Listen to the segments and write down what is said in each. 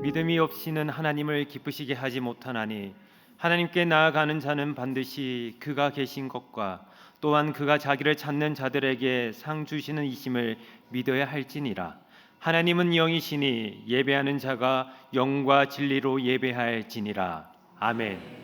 믿음이 없이는 하나님을 기쁘시게 하지 못하나니 하나님께 나아가는 자는 반드시 그가 계신 것과 또한 그가 자기를 찾는 자들에게 상 주시는 이심을 믿어야 할지니라. 하나님은 영이시니 예배하는 자가 영과 진리로 예배할지니라. 아멘.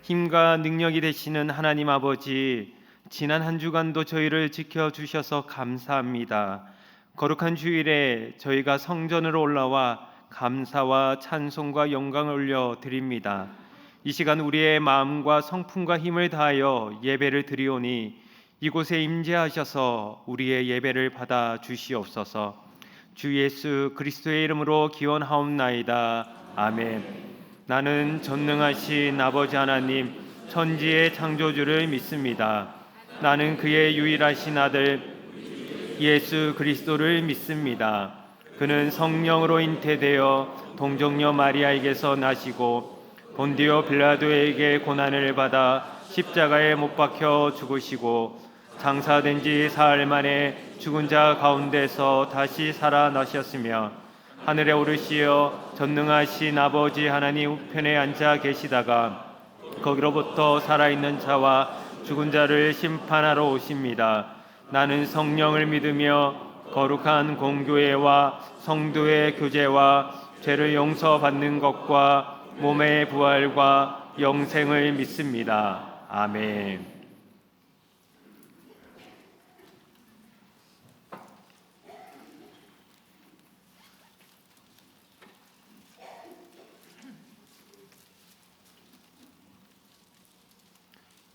힘과 능력이 되시는 하나님 아버지, 지난 한 주간도 저희를 지켜주셔서 감사합니다. 거룩한 주일에 저희가 성전으로 올라와 감사와 찬송과 영광을 올려드립니다. 이 시간 우리의 마음과 성품과 힘을 다하여 예배를 드리오니 이곳에 임재하셔서 우리의 예배를 받아 주시옵소서. 주 예수 그리스도의 이름으로 기원하옵나이다. 아멘. 나는 전능하신 아버지 하나님 천지의 창조주를 믿습니다. 나는 그의 유일하신 아들 예수 그리스도를 믿습니다. 그는 성령으로 잉태되어 동정녀 마리아에게서 나시고 본디오 빌라도에게 고난을 받아 십자가에 못 박혀 죽으시고 장사된 지 사흘 만에 죽은 자 가운데서 다시 살아나셨으며 하늘에 오르시어 전능하신 아버지 하나님 우편에 앉아 계시다가 거기로부터 살아있는 자와 죽은 자를 심판하러 오십니다. 나는 성령을 믿으며 거룩한 공교회와 성도의 교제와 죄를 용서받는 것과 몸의 부활과 영생을 믿습니다. 아멘.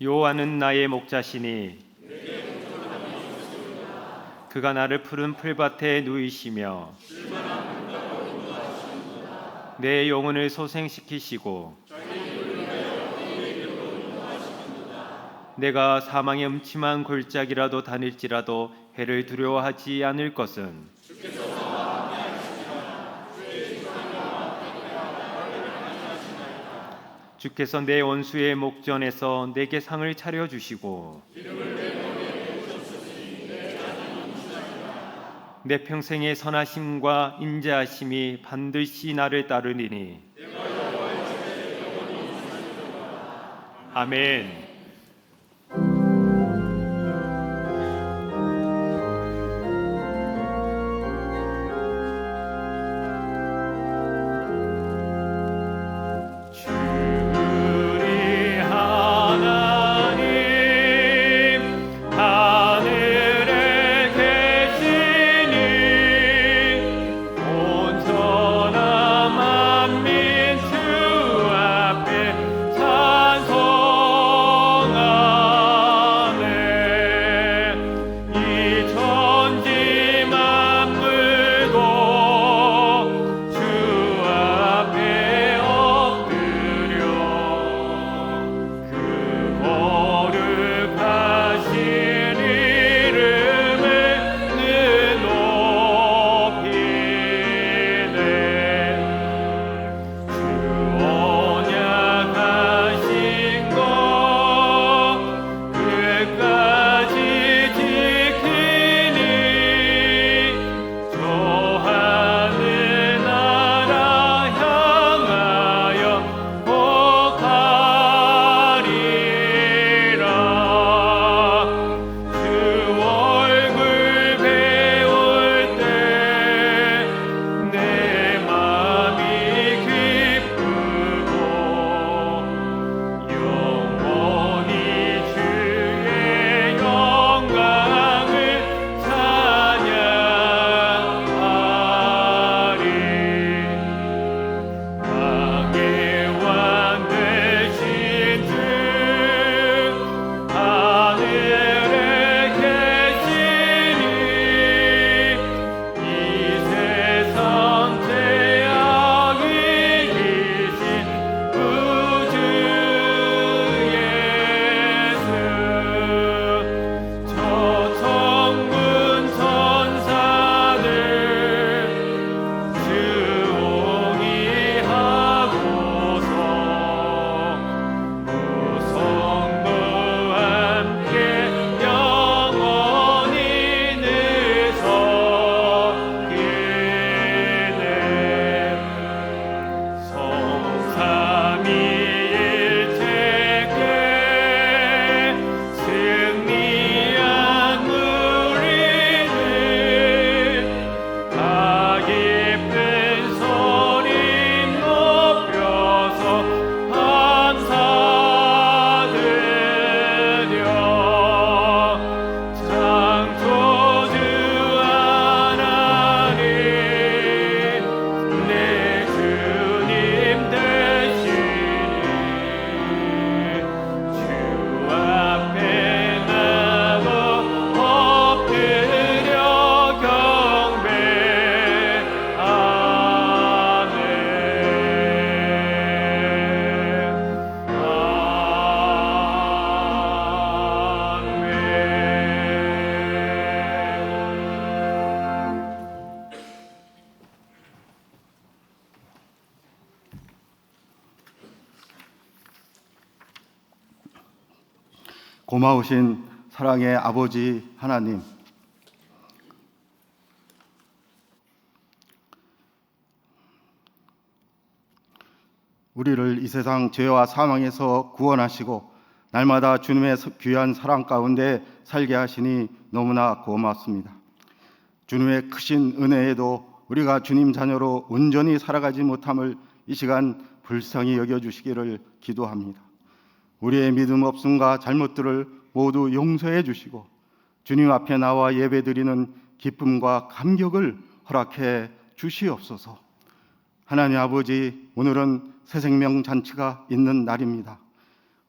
여호와는 나의 목자시니 그가 나를 푸른 풀밭에 누이시며 내 영혼을 소생시키시고 내가 사망의 음침한 골짜기라도 다닐지라도 해를 두려워하지 않을 것은 주께서 내 원수의 목전에서 내게 상을 차려주시고 내 평생의 선하심과 인자하심이 반드시 나를 따르리니 아멘. 찬송 고마우신 사랑의 아버지 하나님, 우리를 이 세상 죄와 사망에서 구원하시고 날마다 주님의 귀한 사랑 가운데 살게 하시니 너무나 고맙습니다. 주님의 크신 은혜에도 우리가 주님 자녀로 온전히 살아가지 못함을 이 시간 불쌍히 여겨주시기를 기도합니다. 우리의 믿음 없음과 잘못들을 모두 용서해 주시고 주님 앞에 나와 예배드리는 기쁨과 감격을 허락해 주시옵소서. 하나님 아버지, 오늘은 새생명 잔치가 있는 날입니다.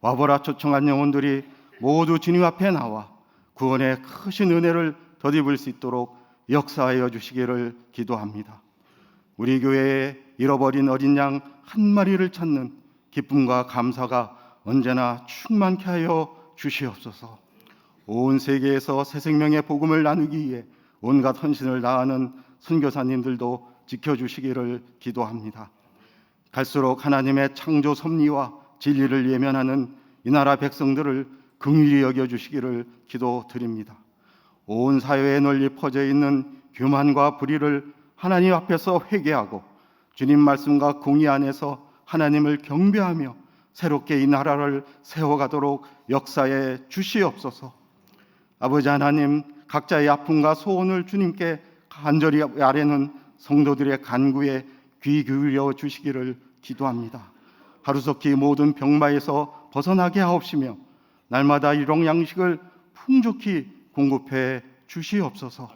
와보라 초청한 영혼들이 모두 주님 앞에 나와 구원의 크신 은혜를 덧입을 수 있도록 역사하여 주시기를 기도합니다. 우리 교회에 잃어버린 어린 양 한 마리를 찾는 기쁨과 감사가 언제나 충만케 하여 주시옵소서. 온 세계에서 새 생명의 복음을 나누기 위해 온갖 헌신을 다하는 선교사님들도 지켜주시기를 기도합니다. 갈수록 하나님의 창조 섭리와 진리를 예면하는 이 나라 백성들을 긍휼히 여겨주시기를 기도드립니다. 온 사회에 널리 퍼져 있는 교만과 불의를 하나님 앞에서 회개하고 주님 말씀과 공의 안에서 하나님을 경배하며 새롭게 이 나라를 세워가도록 역사해 주시옵소서. 아버지 하나님, 각자의 아픔과 소원을 주님께 간절히 아뢰는 성도들의 간구에 귀 기울여 주시기를 기도합니다. 하루속히 모든 병마에서 벗어나게 하옵시며 날마다 일용 양식을 풍족히 공급해 주시옵소서.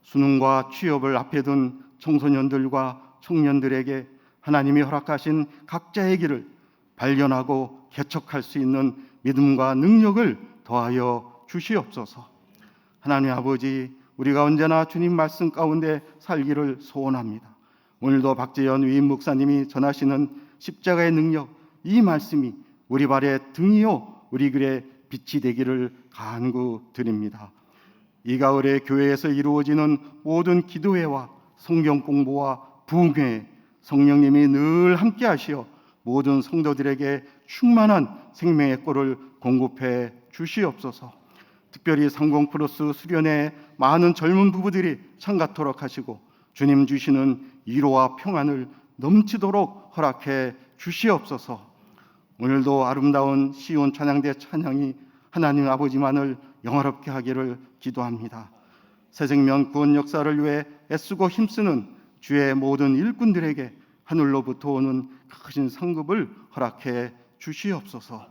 수능과 취업을 앞에 둔 청소년들과 청년들에게 하나님이 허락하신 각자의 길을 발견하고 개척할 수 있는 믿음과 능력을 더하여 주시옵소서. 하나님 아버지, 우리가 언제나 주님 말씀 가운데 살기를 소원합니다. 오늘도 박재현 위임 목사님이 전하시는 십자가의 능력, 이 말씀이 우리 발의 등이요 우리 길의 빛이 되기를 간구드립니다. 이 가을에 교회에서 이루어지는 모든 기도회와 성경 공부와 부흥회, 성령님이 늘 함께 하시어 모든 성도들에게 충만한 생명의 꼴을 공급해 주시옵소서. 특별히 상공 플러스 수련회 많은 젊은 부부들이 참가토록 하시고 주님 주시는 위로와 평안을 넘치도록 허락해 주시옵소서. 오늘도 아름다운 시온 찬양대 찬양이 하나님 아버지만을 영화롭게 하기를 기도합니다. 새생명 구원 역사를 위해 애쓰고 힘쓰는 주의 모든 일꾼들에게 하늘로부터 오는 크신 상급을 허락해 주시옵소서.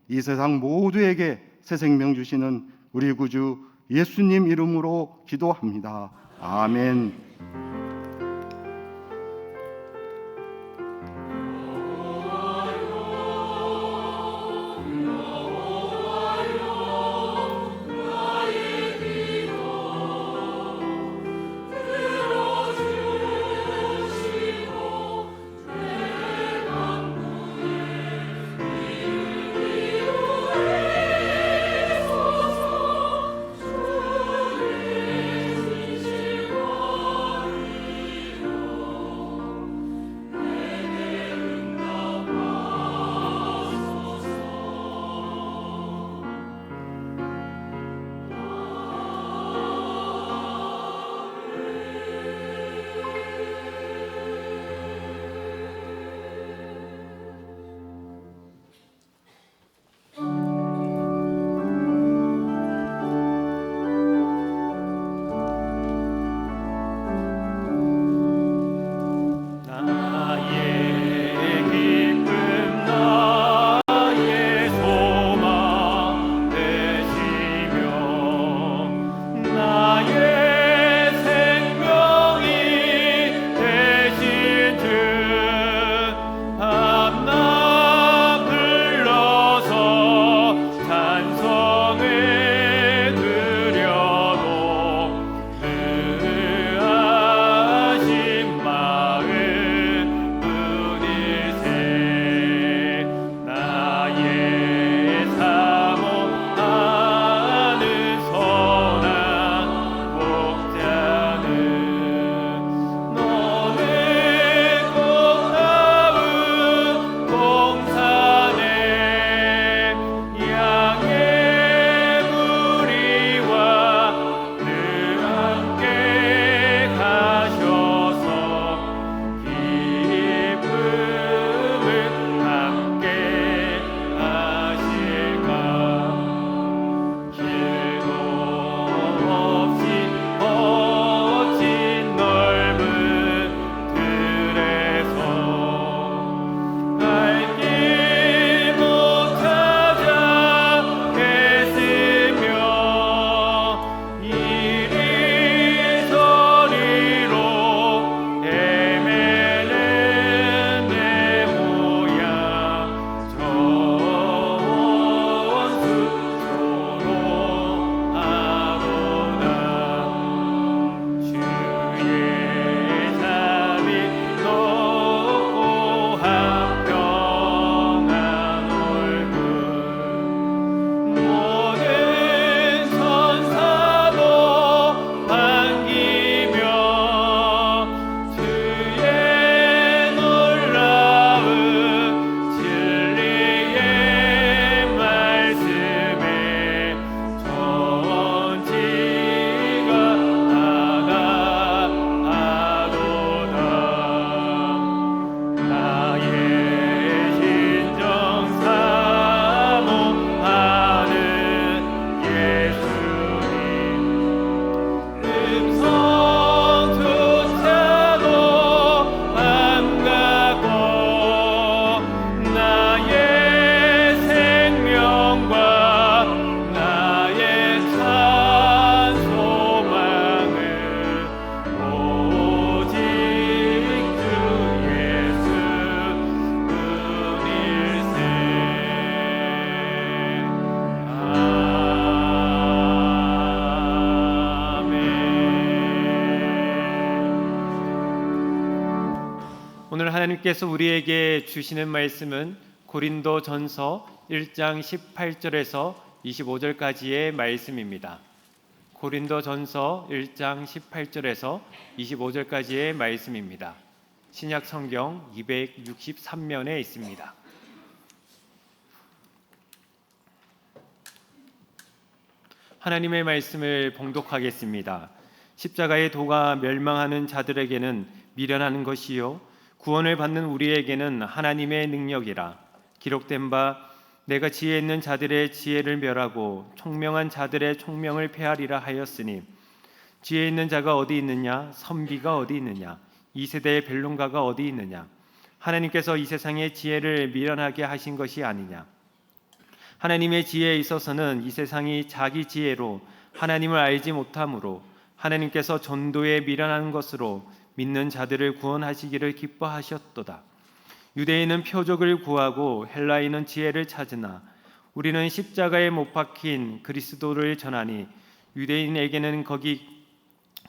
이 세상 모두에게 새 생명 주시는 우리 구주 예수님 이름으로 기도합니다. 아멘. 하나님께서 우리에게 주시는 말씀은 고린도전서 1장 18절에서 25절까지의 말씀입니다. 고린도전서 1장 18절에서 25절까지의 말씀입니다. 신약 성경 263면에 있습니다. 하나님의 말씀을 봉독하겠습니다. 십자가의 도가 멸망하는 자들에게는 미련한 것이요 구원을 받는 우리에게는 하나님의 능력이라. 기록된 바 내가 지혜 있는 자들의 지혜를 멸하고 총명한 자들의 총명을 폐하리라 하였으니 지혜 있는 자가 어디 있느냐 선비가 어디 있느냐 이 세대의 변론가가 어디 있느냐. 하나님께서 이 세상의 지혜를 미련하게 하신 것이 아니냐. 하나님의 지혜에 있어서는 이 세상이 자기 지혜로 하나님을 알지 못하므로 하나님께서 전도에 미련한 것으로 믿는 자들을 구원하시기를 기뻐하셨도다. 유대인은 표적을 구하고 헬라인은 지혜를 찾으나 우리는 십자가에 못 박힌 그리스도를 전하니 유대인에게는 거기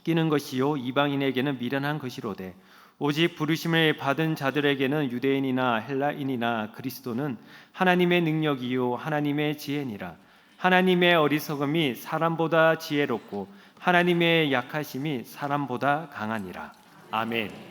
끼는 것이요 이방인에게는 미련한 것이로되 오직 부르심을 받은 자들에게는 유대인이나 헬라인이나 그리스도는 하나님의 능력이요 하나님의 지혜니라. 하나님의 어리석음이 사람보다 지혜롭고 하나님의 약하심이 사람보다 강하니라. 아멘.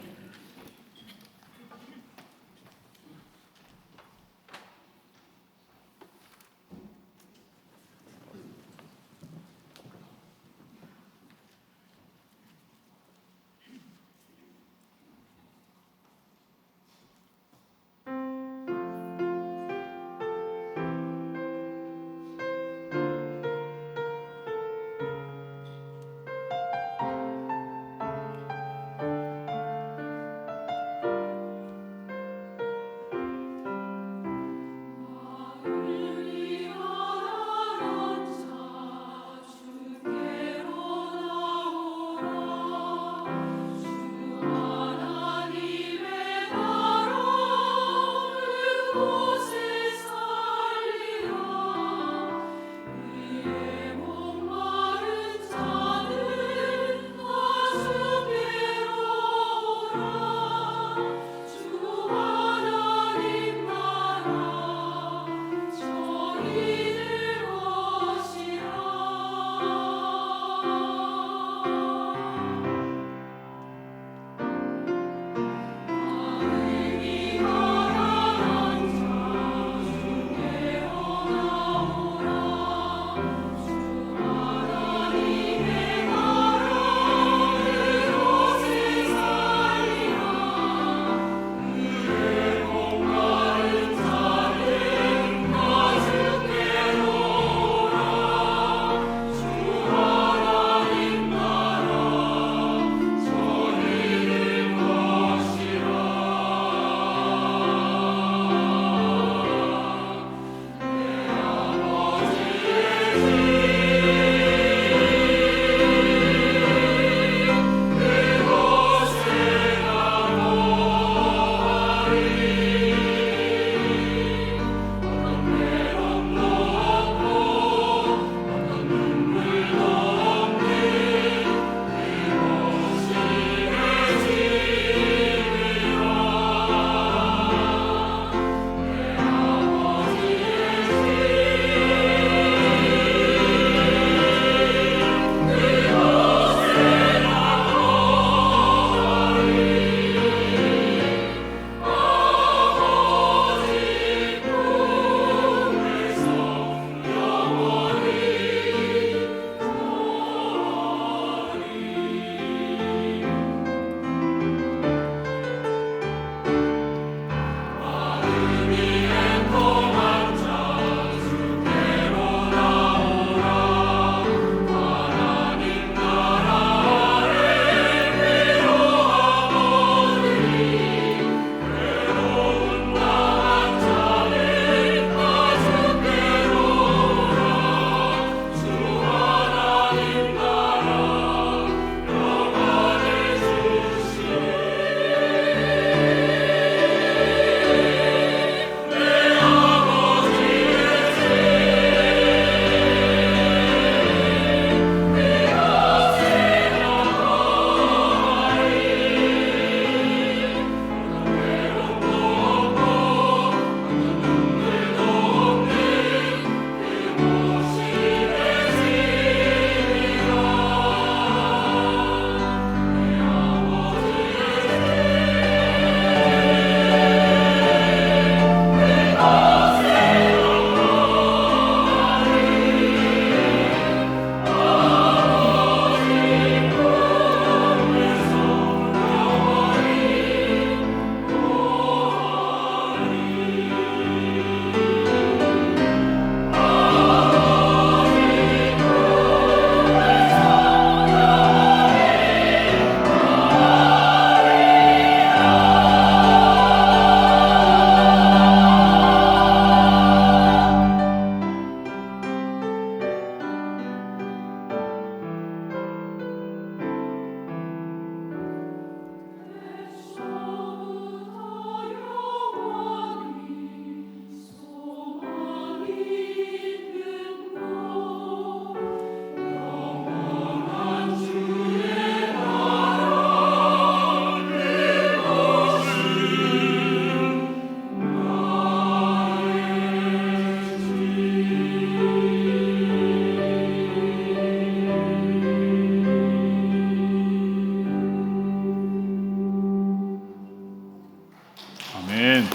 아멘.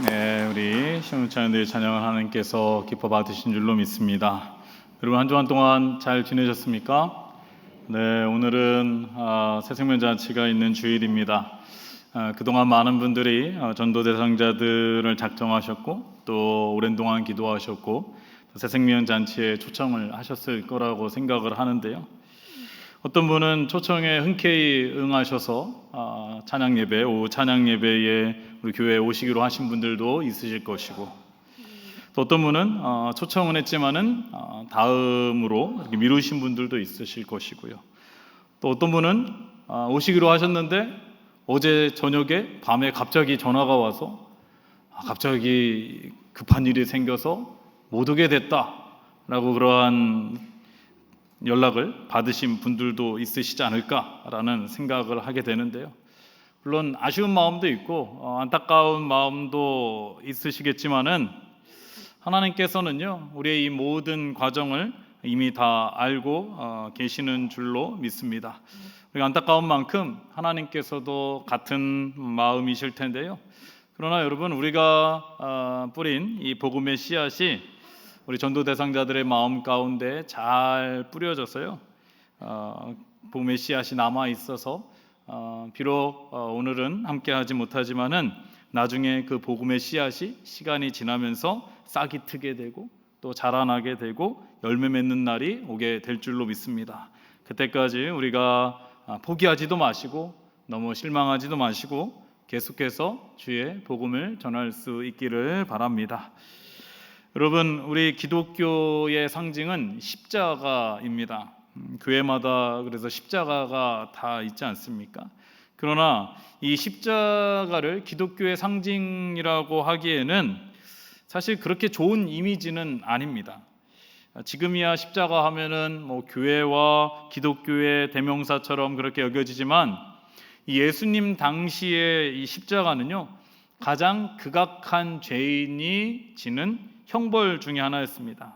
네, 우리 시험차원들의 찬양을 하나님께서 기뻐 받으신 줄로 믿습니다. 여러분 한 주간 동안 잘 지내셨습니까? 네, 오늘은 새생명잔치가 있는 주일입니다. 그동안 많은 분들이 전도 대상자들을 작정하셨고 또 오랜 동안 기도하셨고 새생명잔치에 초청을 하셨을 거라고 생각을 하는데요. 어떤 분은 초청에 흔쾌히 응하셔서 찬양 예배, 오후 찬양 예배에 우리 교회에 오시기로 하신 분들도 있으실 것이고, 또 어떤 분은 초청은 했지만은 다음으로 이렇게 미루신 분들도 있으실 것이고요. 또 어떤 분은 오시기로 하셨는데 어제 저녁에 밤에 갑자기 전화가 와서 갑자기 급한 일이 생겨서 못 오게 됐다라고 그러한 연락을 받으신 분들도 있으시지 않을까라는 생각을 하게 되는데요. 물론 아쉬운 마음도 있고 안타까운 마음도 있으시겠지만은 하나님께서는요, 우리의 이 모든 과정을 이미 다 알고 계시는 줄로 믿습니다. 우리가 안타까운 만큼 하나님께서도 같은 마음이실 텐데요. 그러나 여러분, 우리가 뿌린 이 복음의 씨앗이 우리 전도 대상자들의 마음 가운데 잘 뿌려져서요, 복음의 씨앗이 남아 있어서 비록 오늘은 함께하지 못하지만은 나중에 그 복음의 씨앗이 시간이 지나면서 싹이 트게 되고 또 자라나게 되고 열매 맺는 날이 오게 될 줄로 믿습니다. 그때까지 우리가 포기하지도 마시고 너무 실망하지도 마시고 계속해서 주의 복음을 전할 수 있기를 바랍니다. 여러분, 우리 기독교의 상징은 십자가입니다. 교회마다 그래서 십자가가 다 있지 않습니까? 그러나 이 십자가를 기독교의 상징이라고 하기에는 사실 그렇게 좋은 이미지는 아닙니다. 지금이야 십자가 하면은 뭐 교회와 기독교의 대명사처럼 그렇게 여겨지지만 이 예수님 당시의 이 십자가는요, 가장 극악한 죄인이 지는 형벌 중에 하나였습니다.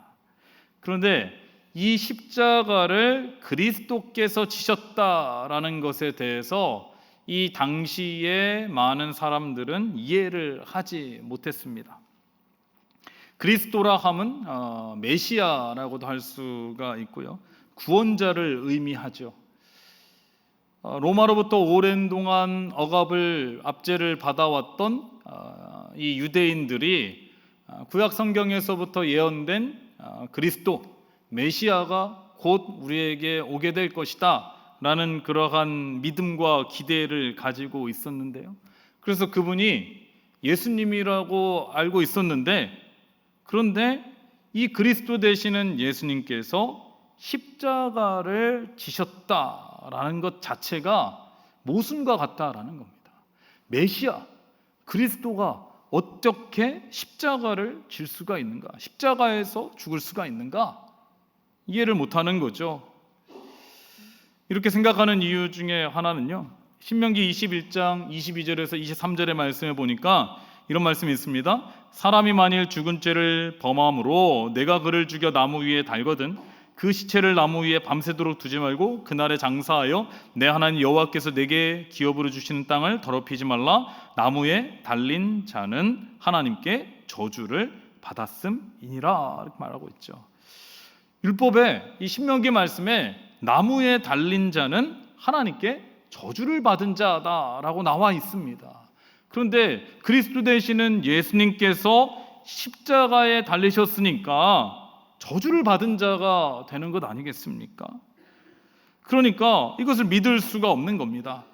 그런데 이 십자가를 그리스도께서 지셨다라는 것에 대해서 이 당시에 많은 사람들은 이해를 하지 못했습니다. 그리스도라 함은 메시아라고도 할 수가 있고요, 구원자를 의미하죠. 로마로부터 오랜 동안 억압을 압제를 받아왔던 이 유대인들이 구약 성경에서부터 예언된 그리스도 메시아가 곧 우리에게 오게 될 것이다 라는 그러한 믿음과 기대를 가지고 있었는데요. 그래서 그분이 예수님이라고 알고 있었는데, 그런데 이 그리스도 되시는 예수님께서 십자가를 지셨다라는 것 자체가 모순과 같다라는 겁니다. 메시아, 그리스도가 어떻게 십자가를 질 수가 있는가? 십자가에서 죽을 수가 있는가? 이해를 못하는 거죠. 이렇게 생각하는 이유 중에 하나는요, 신명기 21장 22절에서 23절의 말씀에 보니까 이런 말씀이 있습니다. 사람이 만일 죽은 죄를 범함으로 내가 그를 죽여 나무 위에 달거든 그 시체를 나무 위에 밤새도록 두지 말고 그날에 장사하여 내 하나님 여호와께서 내게 기업으로 주시는 땅을 더럽히지 말라. 나무에 달린 자는 하나님께 저주를 받았음이니라, 이렇게 말하고 있죠. 율법의 이 신명기 말씀에 나무에 달린 자는 하나님께 저주를 받은 자다라고 나와 있습니다. 그런데 그리스도 되시는 예수님께서 십자가에 달리셨으니까 저주를 받은 자가 되는 것 아니겠습니까? 그러니까 이것을 믿을 수가 없는 겁니다.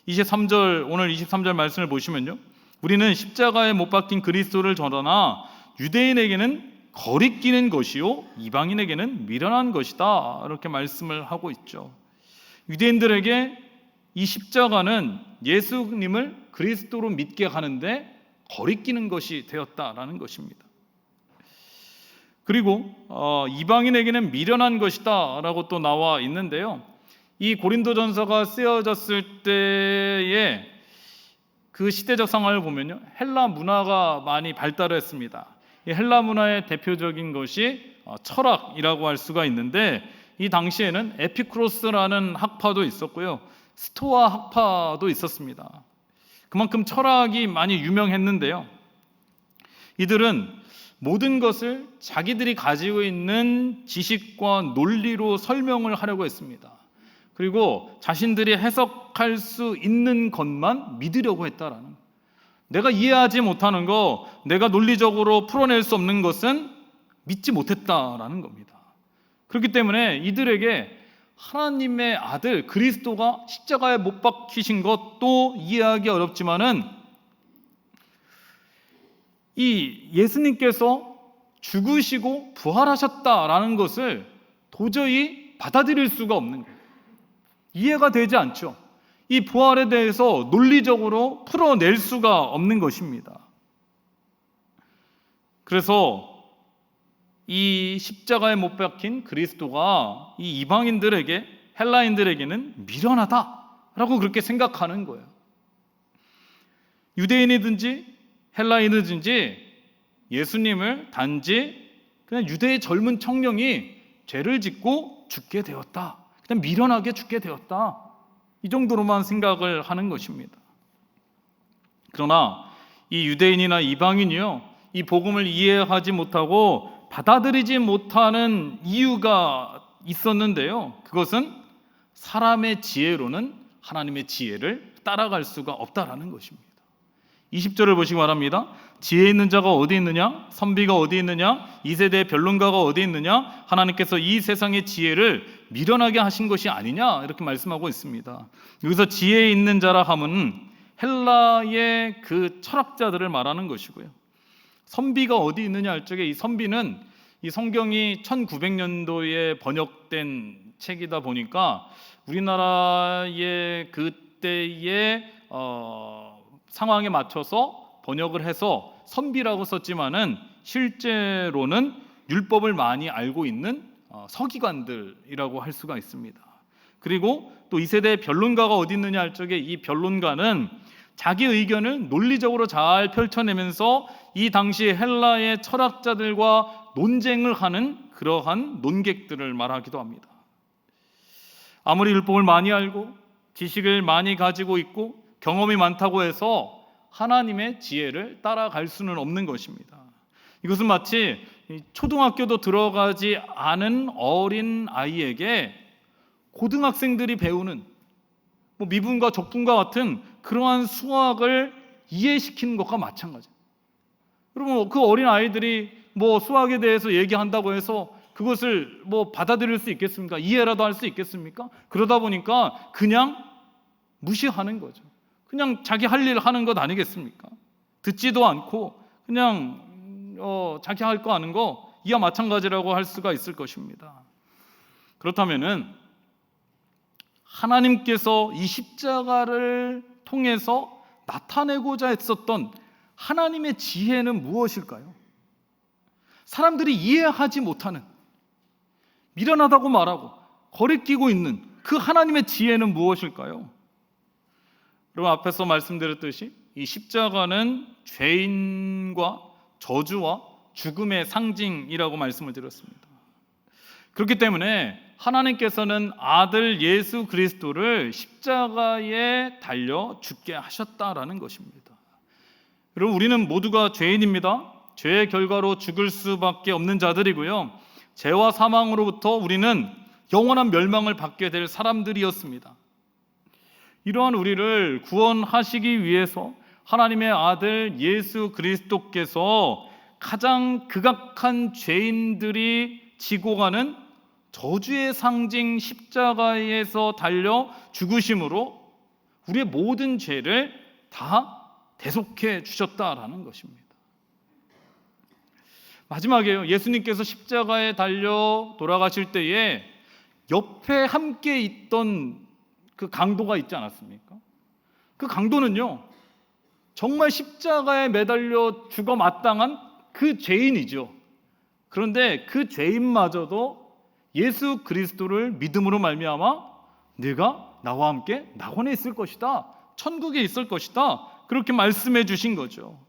23절, 오늘 23절 말씀을 보시면요, 우리는 십자가에 못 박힌 그리스도를 전하나 유대인에게는 거리끼는 것이요 이방인에게는 미련한 것이다, 이렇게 말씀을 하고 있죠. 유대인들에게 이 십자가는 예수님을 그리스도로 믿게 하는데 거리끼는 것이 되었다라는 것입니다. 그리고 이방인에게는 미련한 것이다 라고 또 나와 있는데요, 이 고린도전서가 쓰여졌을 때의 그 시대적 상황을 보면요, 헬라 문화가 많이 발달했습니다. 이 헬라 문화의 대표적인 것이 철학이라고 할 수가 있는데, 이 당시에는 에피쿠로스라는 학파도 있었고요, 스토아 학파도 있었습니다. 그만큼 철학이 많이 유명했는데요. 이들은 모든 것을 자기들이 가지고 있는 지식과 논리로 설명을 하려고 했습니다. 그리고 자신들이 해석할 수 있는 것만 믿으려고 했다라는 거예요. 내가 이해하지 못하는 거, 내가 논리적으로 풀어낼 수 없는 것은 믿지 못했다라는 겁니다. 그렇기 때문에 이들에게 하나님의 아들 그리스도가 십자가에 못 박히신 것도 이해하기 어렵지만은 이 예수님께서 죽으시고 부활하셨다라는 것을 도저히 받아들일 수가 없는 거예요. 이해가 되지 않죠. 이 부활에 대해서 논리적으로 풀어낼 수가 없는 것입니다. 그래서 이 십자가에 못 박힌 그리스도가 이 이방인들에게, 헬라인들에게는 미련하다라고 그렇게 생각하는 거예요. 유대인이든지 헬라인이든지 예수님을 단지 그냥 유대의 젊은 청년이 죄를 짓고 죽게 되었다, 그냥 미련하게 죽게 되었다, 이 정도로만 생각을 하는 것입니다. 그러나 이 유대인이나 이방인이요, 이 복음을 이해하지 못하고 받아들이지 못하는 이유가 있었는데요, 그것은 사람의 지혜로는 하나님의 지혜를 따라갈 수가 없다라는 것입니다. 20절을 보시기 바랍니다. 지혜 있는 자가 어디 있느냐? 선비가 어디 있느냐? 이 세대의 변론가가 어디 있느냐? 하나님께서 이 세상의 지혜를 미련하게 하신 것이 아니냐? 이렇게 말씀하고 있습니다. 여기서 지혜 있는 자라 함은 헬라의 그 철학자들을 말하는 것이고요. 선비가 어디 있느냐 할 적에 이 선비는 이 성경이 1900년도에 번역된 책이다 보니까 우리나라의 그때의 상황에 맞춰서 번역을 해서 선비라고 썼지만은 실제로는 율법을 많이 알고 있는 서기관들이라고 할 수가 있습니다. 그리고 또 이 세대의 변론가가 어디 있느냐 할 적에 이 변론가는 자기 의견을 논리적으로 잘 펼쳐내면서 이 당시 헬라의 철학자들과 논쟁을 하는 그러한 논객들을 말하기도 합니다. 아무리 율법을 많이 알고 지식을 많이 가지고 있고 경험이 많다고 해서 하나님의 지혜를 따라갈 수는 없는 것입니다. 이것은 마치 초등학교도 들어가지 않은 어린 아이에게 고등학생들이 배우는 미분과 적분과 같은 그러한 수학을 이해시키는 것과 마찬가지예요. 여러분, 그 어린 아이들이 수학에 대해서 얘기한다고 해서 그것을 받아들일 수 있겠습니까? 이해라도 할 수 있겠습니까? 그러다 보니까 그냥 무시하는 거죠. 그냥 자기 할 일 하는 것 아니겠습니까? 듣지도 않고 그냥 자기 할 거 아는 거 이와 마찬가지라고 할 수가 있을 것입니다. 그렇다면은 하나님께서 이 십자가를 통해서 나타내고자 했었던 하나님의 지혜는 무엇일까요? 사람들이 이해하지 못하는, 미련하다고 말하고 거리끼고 있는 그 하나님의 지혜는 무엇일까요? 여러분, 앞에서 말씀드렸듯이 이 십자가는 죄인과 저주와 죽음의 상징이라고 말씀을 드렸습니다. 그렇기 때문에 하나님께서는 아들 예수 그리스도를 십자가에 달려 죽게 하셨다라는 것입니다. 여러분, 우리는 모두가 죄인입니다. 죄의 결과로 죽을 수밖에 없는 자들이고요, 죄와 사망으로부터 우리는 영원한 멸망을 받게 될 사람들이었습니다. 이러한 우리를 구원하시기 위해서 하나님의 아들 예수 그리스도께서 가장 극악한 죄인들이 지고 가는 저주의 상징 십자가에서 달려 죽으심으로 우리의 모든 죄를 다 대속해 주셨다라는 것입니다. 마지막에요, 예수님께서 십자가에 달려 돌아가실 때에 옆에 함께 있던 그 강도가 있지 않았습니까? 그 강도는요, 정말 십자가에 매달려 죽어 마땅한 그 죄인이죠. 그런데 그 죄인마저도 예수 그리스도를 믿음으로 말미암아 네가 나와 함께 낙원에 있을 것이다, 천국에 있을 것이다, 그렇게 말씀해 주신 거죠.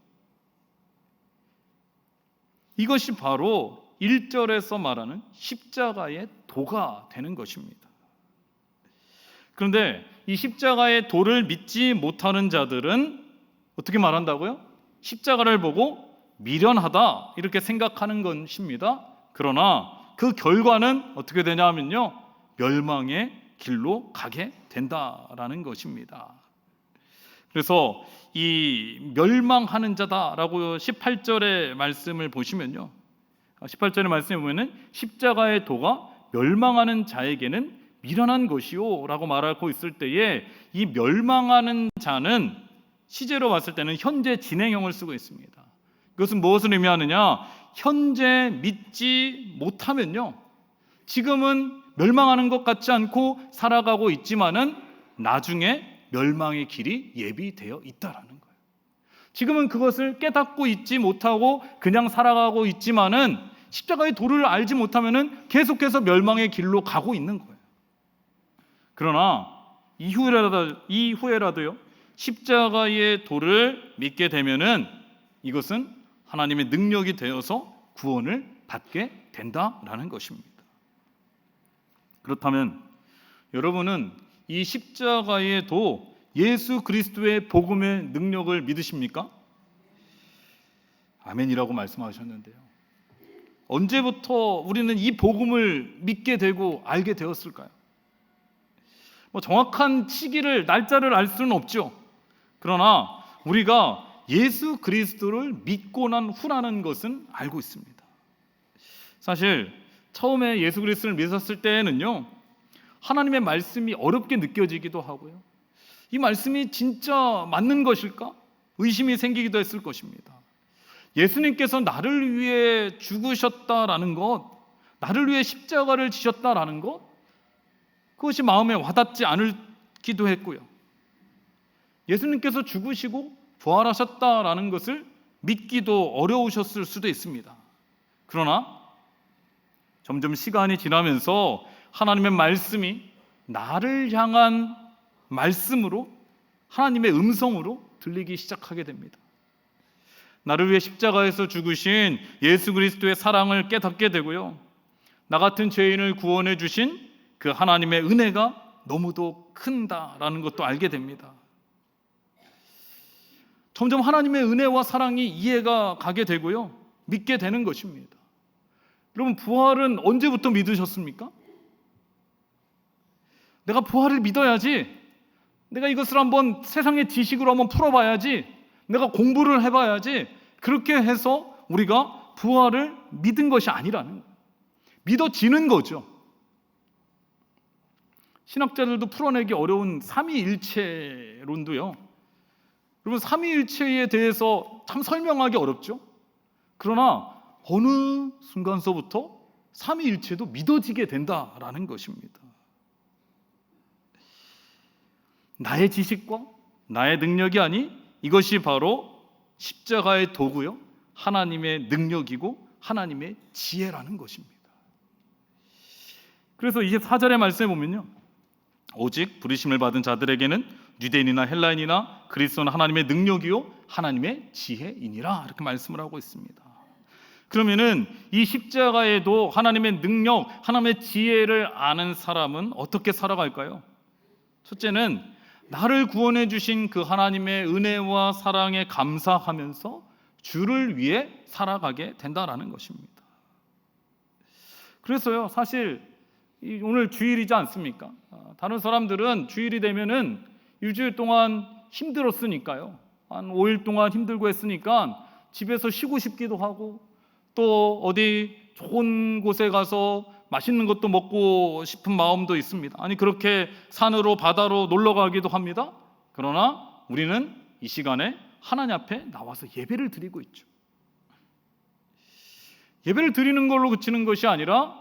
이것이 바로 1절에서 말하는 십자가의 도가 되는 것입니다. 그런데 이 십자가의 도를 믿지 못하는 자들은 어떻게 말한다고요? 십자가를 보고 미련하다 이렇게 생각하는 것입니다. 그러나 그 결과는 어떻게 되냐면요, 멸망의 길로 가게 된다라는 것입니다. 그래서 이 멸망하는 자다라고 18절의 말씀을 보시면요, 18절의 말씀에 보면은 십자가의 도가 멸망하는 자에게는 미련한 것이요 라고 말하고 있을 때에, 이 멸망하는 자는 시제로 봤을 때는 현재 진행형을 쓰고 있습니다. 그것은 무엇을 의미하느냐? 현재 믿지 못하면요, 지금은 멸망하는 것 같지 않고 살아가고 있지만은 나중에 멸망의 길이 예비되어 있다라는 거예요. 지금은 그것을 깨닫고 있지 못하고 그냥 살아가고 있지만은 십자가의 도를 알지 못하면은 계속해서 멸망의 길로 가고 있는 거예요. 그러나 이후에라도요, 십자가의 도를 믿게 되면은 이것은 하나님의 능력이 되어서 구원을 받게 된다라는 것입니다. 그렇다면 여러분은 이 십자가의 도, 예수 그리스도의 복음의 능력을 믿으십니까? 아멘이라고 말씀하셨는데요, 언제부터 우리는 이 복음을 믿게 되고 알게 되었을까요? 정확한 시기를, 날짜를 알 수는 없죠. 그러나 우리가 예수 그리스도를 믿고 난 후라는 것은 알고 있습니다. 사실 처음에 예수 그리스도를 믿었을 때에는요, 하나님의 말씀이 어렵게 느껴지기도 하고요, 이 말씀이 진짜 맞는 것일까? 의심이 생기기도 했을 것입니다. 예수님께서 나를 위해 죽으셨다라는 것, 나를 위해 십자가를 지셨다라는 것, 그것이 마음에 와닿지 않기도 했고요, 예수님께서 죽으시고 부활하셨다라는 것을 믿기도 어려우셨을 수도 있습니다. 그러나 점점 시간이 지나면서 하나님의 말씀이 나를 향한 말씀으로, 하나님의 음성으로 들리기 시작하게 됩니다. 나를 위해 십자가에서 죽으신 예수 그리스도의 사랑을 깨닫게 되고요, 나 같은 죄인을 구원해 주신 그 하나님의 은혜가 너무도 큰다라는 것도 알게 됩니다. 점점 하나님의 은혜와 사랑이 이해가 가게 되고요, 믿게 되는 것입니다. 여러분, 부활은 언제부터 믿으셨습니까? 내가 부활을 믿어야지, 내가 이것을 한번 세상의 지식으로 한번 풀어봐야지, 내가 공부를 해봐야지, 그렇게 해서 우리가 부활을 믿은 것이 아니라는 거예요. 믿어지는 거죠. 신학자들도 풀어내기 어려운 삼위일체론도요, 여러분, 삼위일체에 대해서 참 설명하기 어렵죠. 그러나 어느 순간서부터 삼위일체도 믿어지게 된다라는 것입니다. 나의 지식과 나의 능력이 아니, 이것이 바로 십자가의 도구요, 하나님의 능력이고 하나님의 지혜라는 것입니다. 그래서 24절의 말씀에 보면요, 오직 부르심을 받은 자들에게는 유대인이나 헬라인이나 그리스도는 하나님의 능력이요 하나님의 지혜이니라, 이렇게 말씀을 하고 있습니다. 그러면은 이 십자가에도 하나님의 능력, 하나님의 지혜를 아는 사람은 어떻게 살아갈까요? 첫째는 나를 구원해 주신 그 하나님의 은혜와 사랑에 감사하면서 주를 위해 살아가게 된다라는 것입니다. 그래서요, 사실 오늘 주일이지 않습니까? 다른 사람들은 주일이 되면은 일주일 동안 힘들었으니까요, 한 5일 동안 힘들고 했으니까 집에서 쉬고 싶기도 하고, 또 어디 좋은 곳에 가서 맛있는 것도 먹고 싶은 마음도 있습니다. 아니, 그렇게 산으로 바다로 놀러 가기도 합니다. 그러나 우리는 이 시간에 하나님 앞에 나와서 예배를 드리고 있죠. 예배를 드리는 걸로 그치는 것이 아니라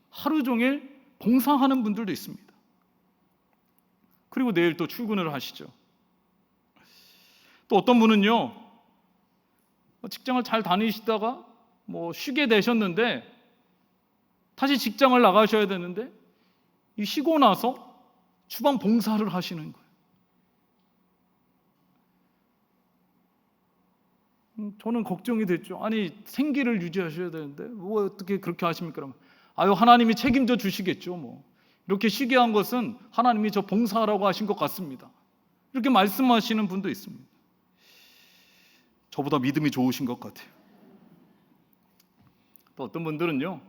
하루 종일 봉사하는 분들도 있습니다. 그리고 내일 또 출근을 하시죠. 또 어떤 분은요, 직장을 잘 다니시다가 쉬게 되셨는데 다시 직장을 나가셔야 되는데 쉬고 나서 주방 봉사를 하시는 거예요. 저는 걱정이 됐죠. 아니, 생계를 유지하셔야 되는데 어떻게 그렇게 하십니까? 그러면 하나님이 책임져 주시겠죠. 이렇게 쉬게 한 것은 하나님이 저 봉사하라고 하신 것 같습니다. 이렇게 말씀하시는 분도 있습니다. 저보다 믿음이 좋으신 것 같아요. 또 어떤 분들은요,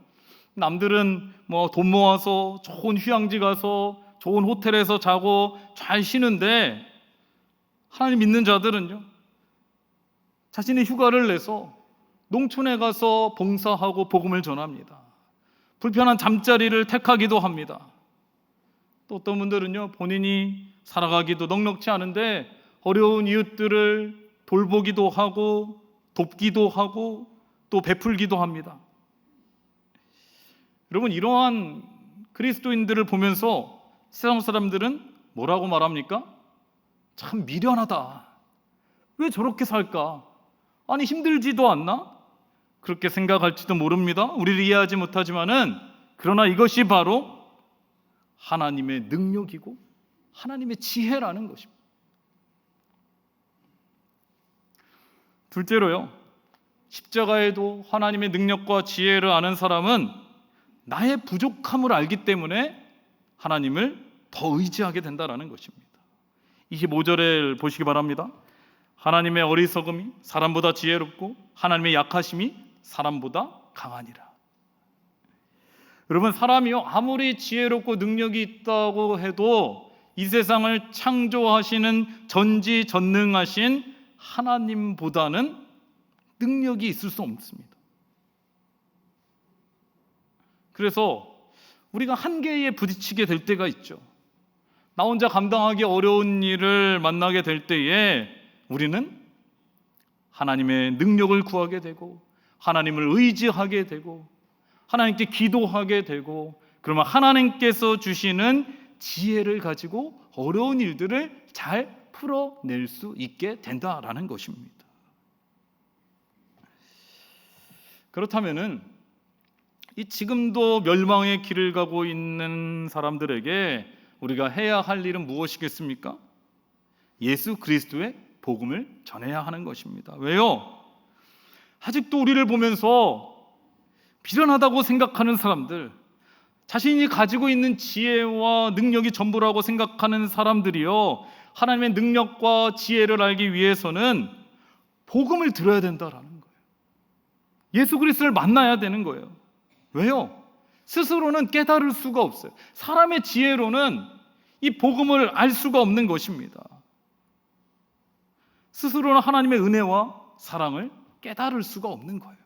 남들은 뭐 돈 모아서 좋은 휴양지 가서 좋은 호텔에서 자고 잘 쉬는데, 하나님 믿는 자들은요, 자신의 휴가를 내서 농촌에 가서 봉사하고 복음을 전합니다. 불편한 잠자리를 택하기도 합니다. 또 어떤 분들은요, 본인이 살아가기도 넉넉지 않은데 어려운 이웃들을 돌보기도 하고 돕기도 하고 또 베풀기도 합니다. 여러분, 이러한 그리스도인들을 보면서 세상 사람들은 뭐라고 말합니까? 참 미련하다. 왜 저렇게 살까? 아니, 힘들지도 않나? 그렇게 생각할지도 모릅니다. 우리를 이해하지 못하지만은, 그러나 이것이 바로 하나님의 능력이고 하나님의 지혜라는 것입니다. 둘째로요, 십자가에도 하나님의 능력과 지혜를 아는 사람은 나의 부족함을 알기 때문에 하나님을 더 의지하게 된다는 것입니다. 25절을 보시기 바랍니다. 하나님의 어리석음이 사람보다 지혜롭고 하나님의 약하심이 사람보다 강하니라. 여러분, 사람이요, 아무리 지혜롭고 능력이 있다고 해도 이 세상을 창조하시는 전지전능하신 하나님보다는 능력이 있을 수 없습니다. 그래서 우리가 한계에 부딪히게 될 때가 있죠. 나 혼자 감당하기 어려운 일을 만나게 될 때에 우리는 하나님의 능력을 구하게 되고 하나님을 의지하게 되고 하나님께 기도하게 되고, 그러면 하나님께서 주시는 지혜를 가지고 어려운 일들을 잘 풀어낼 수 있게 된다라는 것입니다. 그렇다면은 이 지금도 멸망의 길을 가고 있는 사람들에게 우리가 해야 할 일은 무엇이겠습니까? 예수 그리스도의 복음을 전해야 하는 것입니다. 왜요? 아직도 우리를 보면서 미련하다고 생각하는 사람들, 자신이 가지고 있는 지혜와 능력이 전부라고 생각하는 사람들이요, 하나님의 능력과 지혜를 알기 위해서는 복음을 들어야 된다라는 거예요. 예수 그리스도를 만나야 되는 거예요. 왜요? 스스로는 깨달을 수가 없어요. 사람의 지혜로는 이 복음을 알 수가 없는 것입니다. 스스로는 하나님의 은혜와 사랑을 깨달을 수가 없는 거예요.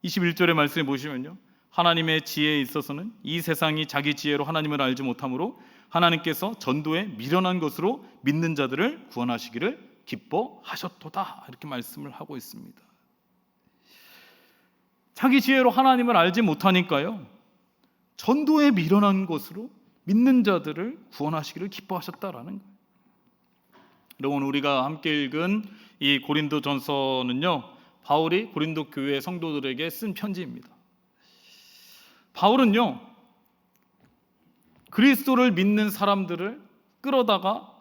21절의 말씀에 보시면요, 하나님의 지혜에 있어서는 이 세상이 자기 지혜로 하나님을 알지 못하므로 하나님께서 전도에 미련한 것으로 믿는 자들을 구원하시기를 기뻐하셨도다, 이렇게 말씀을 하고 있습니다. 자기 지혜로 하나님을 알지 못하니까요, 전도에 미련한 것으로 믿는 자들을 구원하시기를 기뻐하셨다라는 거예요. 여러분, 우리가 함께 읽은 이 고린도전서는요, 바울이 고린도 교회 성도들에게 쓴 편지입니다. 바울은요, 그리스도를 믿는 사람들을 끌어다가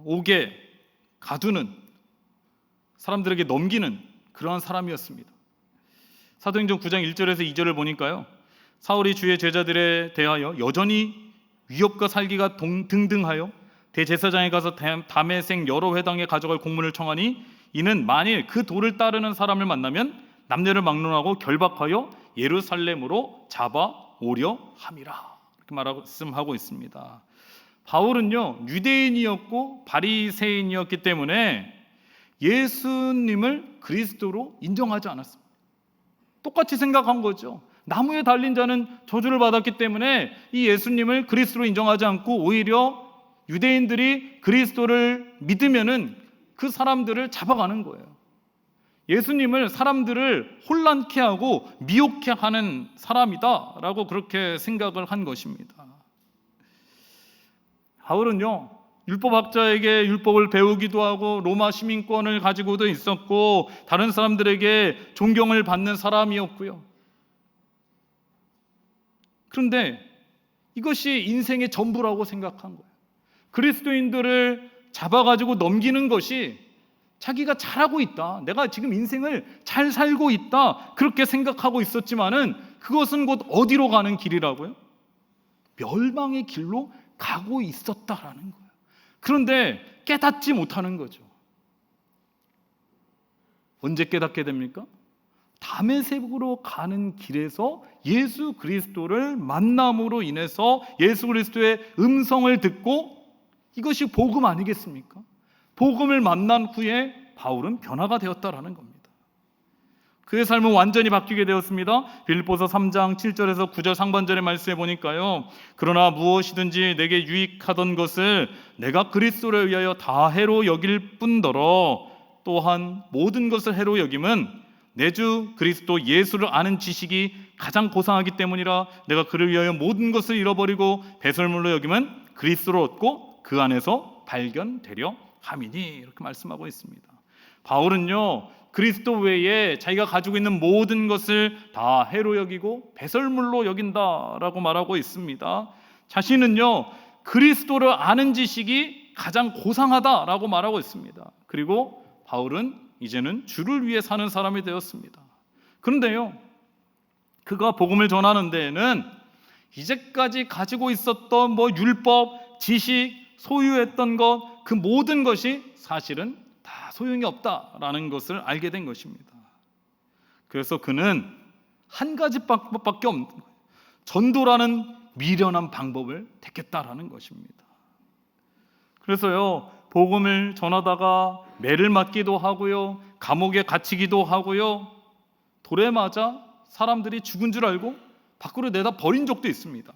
옥에 가두는, 사람들에게 넘기는 그러한 사람이었습니다. 사도행전 9장 1절에서 2절을 보니까요, 사울이 주의 제자들에 대하여 여전히 위협과 살기가 등등하여 대제사장에 가서 다메섹 여러 회당에 가져갈 공문을 청하니, 이는 만일 그 도를 따르는 사람을 만나면 남녀를 막론하고 결박하여 예루살렘으로 잡아오려 함이라, 이렇게 말씀하고 있습니다. 바울은요, 유대인이었고 바리새인이었기 때문에 예수님을 그리스도로 인정하지 않았습니다. 똑같이 생각한 거죠. 나무에 달린 자는 저주를 받았기 때문에 이 예수님을 그리스도로 인정하지 않고 오히려 유대인들이 그리스도를 믿으면은 그 사람들을 잡아가는 거예요. 예수님을 사람들을 혼란케 하고 미혹케 하는 사람이다라고 그렇게 생각을 한 것입니다. 바울은요, 율법학자에게 율법을 배우기도 하고 로마 시민권을 가지고도 있었고 다른 사람들에게 존경을 받는 사람이었고요. 그런데 이것이 인생의 전부라고 생각한 거예요. 그리스도인들을 잡아가지고 넘기는 것이 자기가 잘하고 있다, 내가 지금 인생을 잘 살고 있다, 그렇게 생각하고 있었지만은 그것은 곧 어디로 가는 길이라고요? 멸망의 길로 가고 있었다라는 거예요. 그런데 깨닫지 못하는 거죠. 언제 깨닫게 됩니까? 다메섹으로 가는 길에서 예수 그리스도를 만남으로 인해서 예수 그리스도의 음성을 듣고, 이것이 복음 아니겠습니까? 복음을 만난 후에 바울은 변화가 되었다라는 겁니다. 그의 삶은 완전히 바뀌게 되었습니다. 빌립보서 3장 7절에서 9절 상반절의 말씀에 보니까요, 그러나 무엇이든지 내게 유익하던 것을 내가 그리스도를 위하여 다 해로 여길 뿐더러 또한 모든 것을 해로 여김은 내 주 그리스도 예수를 아는 지식이 가장 고상하기 때문이라. 내가 그를 위하여 모든 것을 잃어버리고 배설물로 여김은 그리스도를 얻고 그 안에서 발견되려 함이니, 이렇게 말씀하고 있습니다. 바울은요, 그리스도 외에 자기가 가지고 있는 모든 것을 다 해로 여기고 배설물로 여긴다라고 말하고 있습니다. 자신은요, 그리스도를 아는 지식이 가장 고상하다라고 말하고 있습니다. 그리고 바울은 이제는 주를 위해 사는 사람이 되었습니다. 그런데요, 그가 복음을 전하는 데에는 이제까지 가지고 있었던 율법, 지식, 소유했던 것, 그 모든 것이 사실은 다 소용이 없다라는 것을 알게 된 것입니다. 그래서 그는 한 가지 방법밖에 없는 거예요. 전도라는 미련한 방법을 택했다라는 것입니다. 그래서요, 복음을 전하다가 매를 맞기도 하고요, 감옥에 갇히기도 하고요, 돌에 맞아 사람들이 죽은 줄 알고 밖으로 내다 버린 적도 있습니다.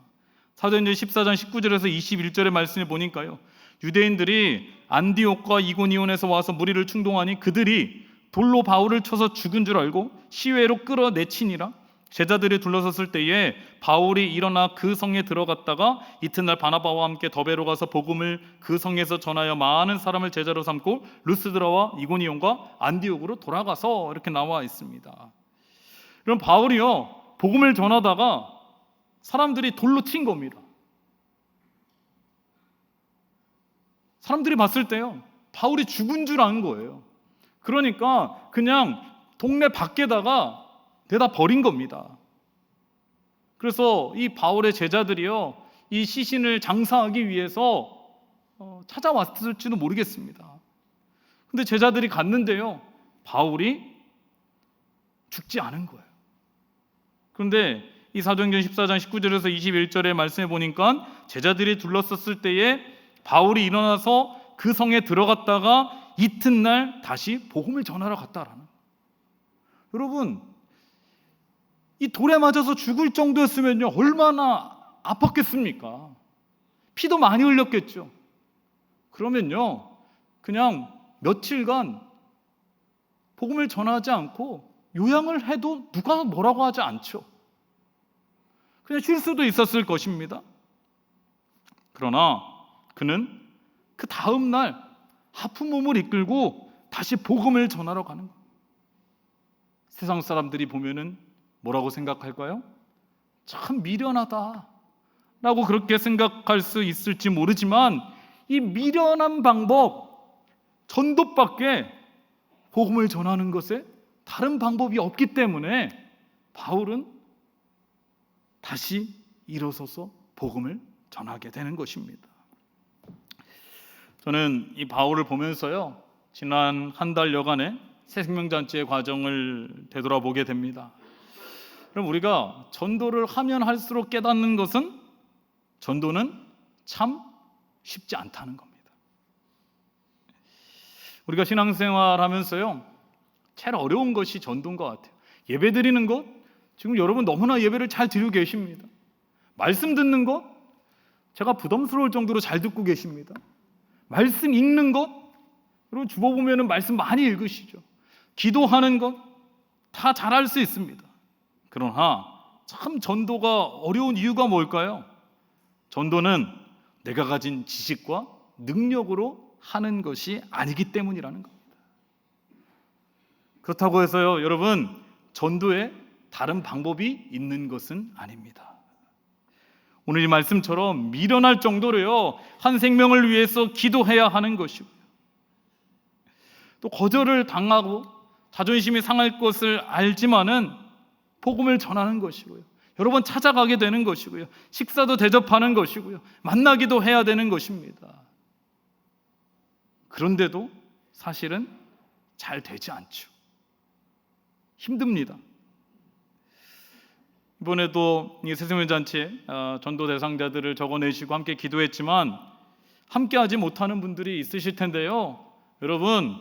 사도행전 14장 19절에서 21절의 말씀을 보니까요, 유대인들이 안디옥과 이고니온에서 와서 무리를 충동하니 그들이 돌로 바울을 쳐서 죽은 줄 알고 시외로 끌어내치니라. 제자들이 둘러섰을 때에 바울이 일어나 그 성에 들어갔다가 이튿날 바나바와 함께 더베로 가서 복음을 그 성에서 전하여 많은 사람을 제자로 삼고 루스드라와 이고니온과 안디옥으로 돌아가서, 이렇게 나와 있습니다. 그럼 바울이요, 복음을 전하다가 사람들이 돌로 친 겁니다. 사람들이 봤을 때요, 바울이 죽은 줄 안 거예요. 그러니까 그냥 동네 밖에다가 내다 버린 겁니다. 그래서 이 바울의 제자들이요, 이 시신을 장사하기 위해서 찾아왔을지도 모르겠습니다. 근데 제자들이 갔는데요, 바울이 죽지 않은 거예요. 그런데 이 사도행전 14장 19절에서 21절의 말씀에 보니까 제자들이 둘러섰을 때에 바울이 일어나서 그 성에 들어갔다가 이튿날 다시 복음을 전하러 갔다라는 거예요. 여러분, 이 돌에 맞아서 죽을 정도였으면요, 얼마나 아팠겠습니까? 피도 많이 흘렸겠죠. 그러면요, 그냥 며칠간 복음을 전하지 않고 요양을 해도 누가 뭐라고 하지 않죠. 그냥 쉴 수도 있었을 것입니다. 그러나 그는 그 다음 날 아픈 몸을 이끌고 다시 복음을 전하러 가는 거예요. 세상 사람들이 보면은 뭐라고 생각할까요? 참 미련하다 라고 그렇게 생각할 수 있을지 모르지만, 이 미련한 방법, 전도밖에 복음을 전하는 것에 다른 방법이 없기 때문에 바울은 다시 일어서서 복음을 전하게 되는 것입니다. 저는 이 바울을 보면서요, 지난 한 달여간의 새생명잔치의 과정을 되돌아보게 됩니다. 그럼 우리가 전도를 하면 할수록 깨닫는 것은 전도는 참 쉽지 않다는 겁니다. 우리가 신앙생활 하면서요, 제일 어려운 것이 전도인 것 같아요. 예배 드리는 것, 지금 여러분 너무나 예배를 잘 드리고 계십니다. 말씀 듣는 것, 제가 부담스러울 정도로 잘 듣고 계십니다. 말씀 읽는 것, 여러분 주보 보면은 말씀 많이 읽으시죠. 기도하는 것, 다 잘할 수 있습니다. 그러나 참 전도가 어려운 이유가 뭘까요? 전도는 내가 가진 지식과 능력으로 하는 것이 아니기 때문이라는 겁니다. 그렇다고 해서요, 여러분, 전도에 다른 방법이 있는 것은 아닙니다. 오늘 이 말씀처럼 미련할 정도로요, 한 생명을 위해서 기도해야 하는 것이고요, 또 거절을 당하고 자존심이 상할 것을 알지만은 복음을 전하는 것이고요, 여러 번 찾아가게 되는 것이고요, 식사도 대접하는 것이고요, 만나기도 해야 되는 것입니다. 그런데도 사실은 잘 되지 않죠. 힘듭니다. 이번에도 이 새생명 잔치에 전도 대상자들을 적어내시고 함께 기도했지만 함께하지 못하는 분들이 있으실 텐데요. 여러분,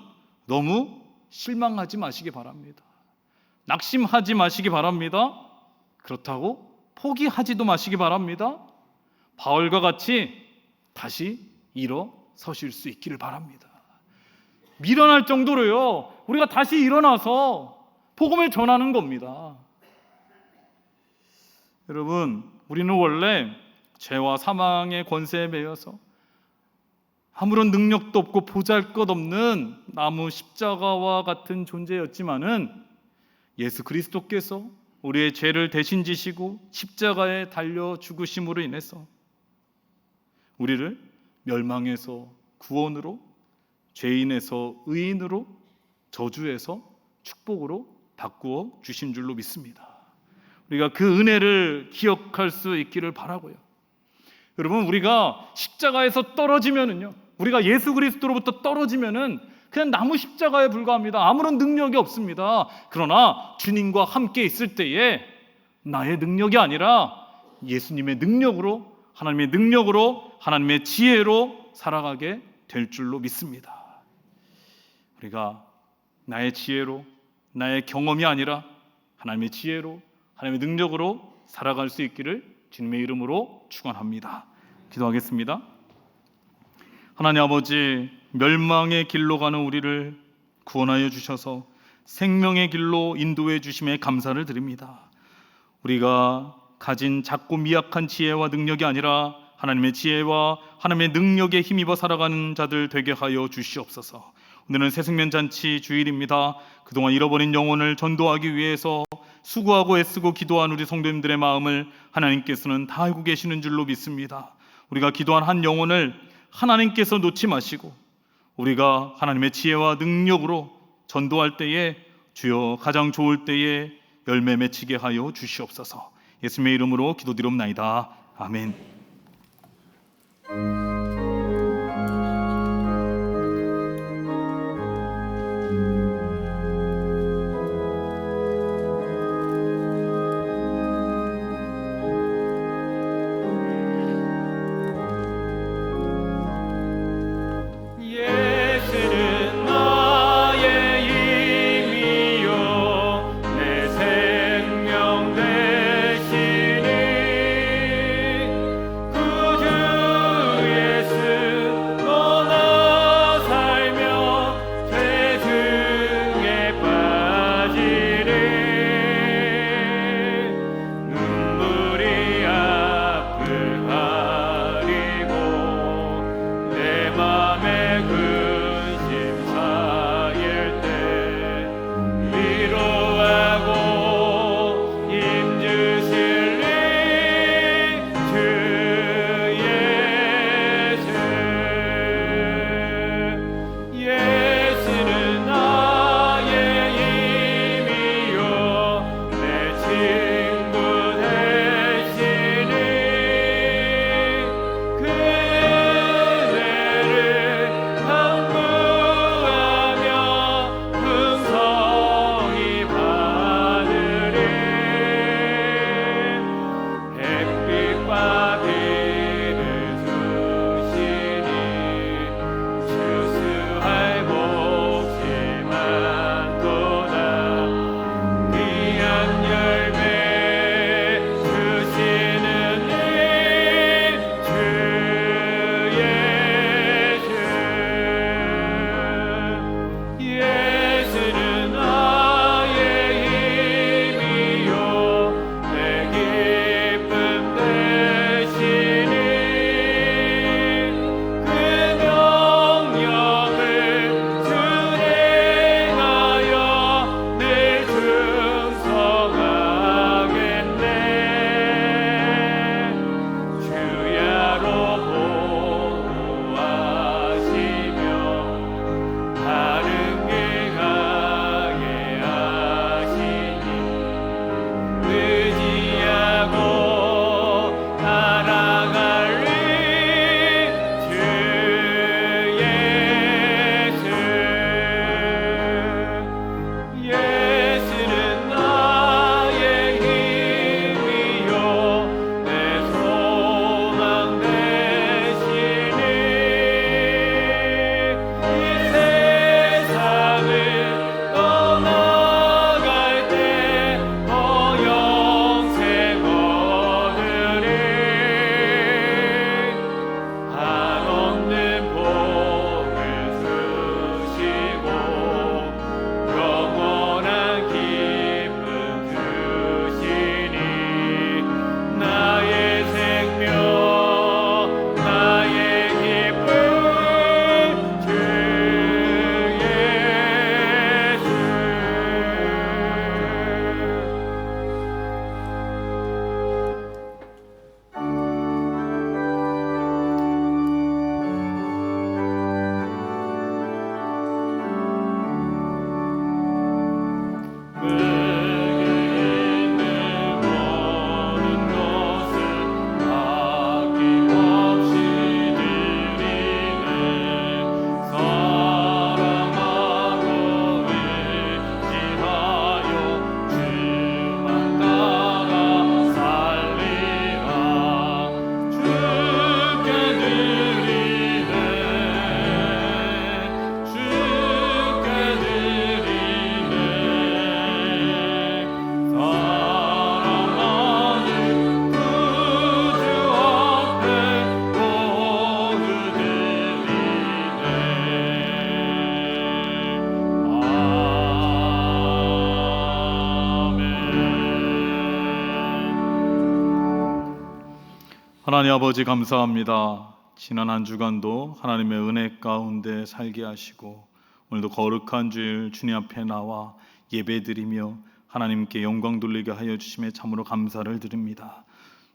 너무 실망하지 마시기 바랍니다. 낙심하지 마시기 바랍니다. 그렇다고 포기하지도 마시기 바랍니다. 바울과 같이 다시 일어서실 수 있기를 바랍니다. 미련할 정도로요, 우리가 다시 일어나서 복음을 전하는 겁니다. 여러분, 우리는 원래 죄와 사망의 권세에 매여서 아무런 능력도 없고 보잘것없는 나무 십자가와 같은 존재였지만은 예수 그리스도께서 우리의 죄를 대신 지시고 십자가에 달려 죽으심으로 인해서 우리를 멸망에서 구원으로, 죄인에서 의인으로, 저주에서 축복으로 바꾸어 주신 줄로 믿습니다. 우리가 그 은혜를 기억할 수 있기를 바라고요. 여러분, 우리가 십자가에서 떨어지면은요, 우리가 예수 그리스도로부터 떨어지면은 그냥 나무 십자가에 불과합니다. 아무런 능력이 없습니다. 그러나 주님과 함께 있을 때에 나의 능력이 아니라 예수님의 능력으로, 하나님의 능력으로, 하나님의 지혜로 살아가게 될 줄로 믿습니다. 우리가 나의 지혜로, 나의 경험이 아니라 하나님의 지혜로, 하나님의 능력으로 살아갈 수 있기를 주님의 이름으로 축원합니다. 기도하겠습니다. 하나님 아버지, 멸망의 길로 가는 우리를 구원하여 주셔서 생명의 길로 인도해 주심에 감사를 드립니다. 우리가 가진 작고 미약한 지혜와 능력이 아니라 하나님의 지혜와 하나님의 능력에 힘입어 살아가는 자들 되게 하여 주시옵소서. 오늘은 새생명잔치 주일입니다. 그동안 잃어버린 영혼을 전도하기 위해서 수고하고 애쓰고 기도한 우리 성도님들의 마음을 하나님께서는 다 알고 계시는 줄로 믿습니다. 우리가 기도한 한 영혼을 하나님께서 놓지 마시고 우리가 하나님의 지혜와 능력으로 전도할 때에 주여 가장 좋을 때에 열매 맺히게 하여 주시옵소서. 예수님의 이름으로 기도드리옵나이다. 아멘. 예수는 나의 힘이요 내 생명 되시니 구주의 하나님 아버지 감사합니다. 지난 한 주간도 하나님의 은혜 가운데 살게 하시고 오늘도 거룩한 주일 주님 앞에 나와 예배드리며 하나님께 영광 돌리게 하여 주심에 참으로 감사를 드립니다.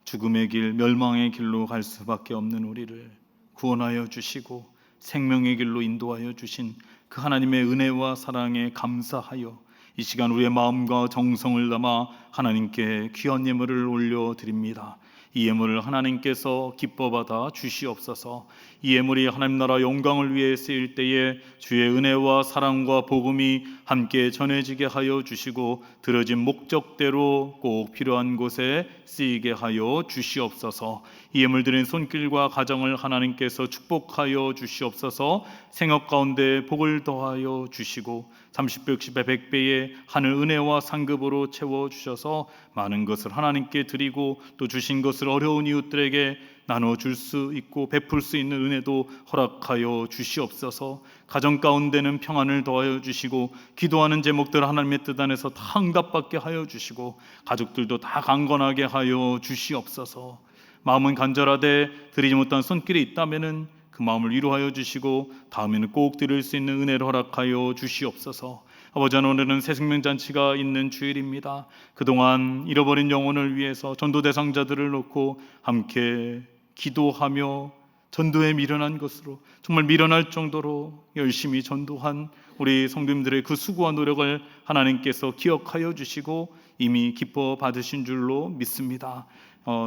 죽음의 길, 멸망의 길로 갈 수밖에 없는 우리를 구원하여 주시고 생명의 길로 인도하여 주신 그 하나님의 은혜와 사랑에 감사하여 이 시간 우리의 마음과 정성을 담아 하나님께 귀한 예물을 올려드립니다. 이 예물을 하나님께서 기뻐 받아 주시옵소서. 이 예물이 하나님 나라 영광을 위해 쓰일 때에 주의 은혜와 사랑과 복음이 함께 전해지게 하여 주시고 들어진 목적대로 꼭 필요한 곳에 쓰이게 하여 주시옵소서. 이 예물 드린 손길과 가정을 하나님께서 축복하여 주시옵소서. 생업 가운데 복을 더하여 주시고 30배, 60배, 100배의 하늘 은혜와 상급으로 채워주셔서 많은 것을 하나님께 드리고 또 주신 것을 어려운 이웃들에게 나눠줄 수 있고 베풀 수 있는 은혜도 허락하여 주시옵소서. 가정 가운데는 평안을 더하여 주시고 기도하는 제목들 하나님의 뜻 안에서 다 응답받게 하여 주시고 가족들도 다 강건하게 하여 주시옵소서. 마음은 간절하되 드리지 못한 손길이 있다면은 그 마음을 위로하여 주시고 다음에는 꼭 드릴 수 있는 은혜를 허락하여 주시옵소서. 아버지, 오늘은 새생명잔치가 있는 주일입니다. 그동안 잃어버린 영혼을 위해서 전도 대상자들을 놓고 함께 기도하며 전도에 미련한 것으로 정말 미련할 정도로 열심히 전도한 우리 성도님들의 그 수고와 노력을 하나님께서 기억하여 주시고 이미 기뻐 받으신 줄로 믿습니다.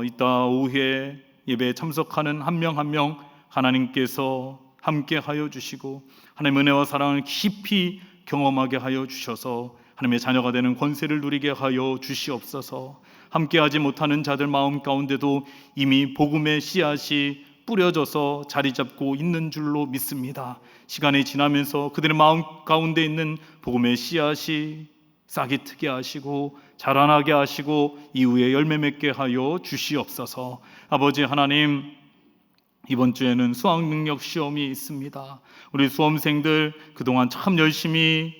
이따 오후에 예배에 참석하는 한 명 한 명 하나님께서 함께 하여 주시고 하나님의 은혜와 사랑을 깊이 경험하게 하여 주셔서 하나님의 자녀가 되는 권세를 누리게 하여 주시옵소서. 함께하지 못하는 자들 마음 가운데도 이미 복음의 씨앗이 뿌려져서 자리 잡고 있는 줄로 믿습니다. 시간이 지나면서 그들의 마음 가운데 있는 복음의 씨앗이 싹이 트게 하시고 자라나게 하시고 이후에 열매 맺게 하여 주시옵소서. 아버지 하나님, 이번 주에는 수학 능력 시험이 있습니다. 우리 수험생들 그동안 참 열심히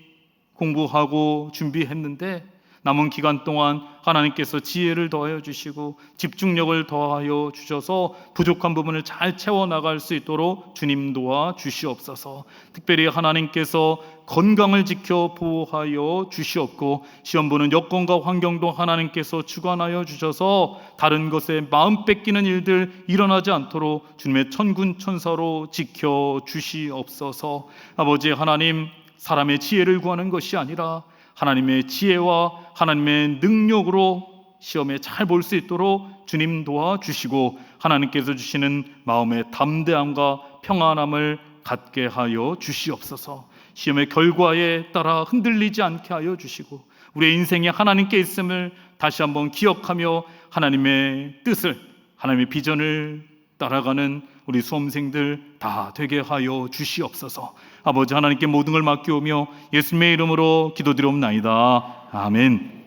공부하고 준비했는데 남은 기간 동안 하나님께서 지혜를 더하여 주시고 집중력을 더하여 주셔서 부족한 부분을 잘 채워나갈 수 있도록 주님 도와 주시옵소서. 특별히 하나님께서 건강을 지켜 보호하여 주시옵고 시험 보는 여건과 환경도 하나님께서 주관하여 주셔서 다른 것에 마음 뺏기는 일들 일어나지 않도록 주님의 천군 천사로 지켜 주시옵소서. 아버지 하나님, 사람의 지혜를 구하는 것이 아니라 하나님의 지혜와 하나님의 능력으로 시험에 잘 볼 수 있도록 주님 도와주시고 하나님께서 주시는 마음의 담대함과 평안함을 갖게 하여 주시옵소서. 시험의 결과에 따라 흔들리지 않게 하여 주시고 우리의 인생이 하나님께 있음을 다시 한번 기억하며 하나님의 뜻을, 하나님의 비전을 따라가는 우리 수험생들 다 되게 하여 주시옵소서. 아버지 하나님께 모든 걸 맡기오며 예수님의 이름으로 기도드리옵나이다. 아멘.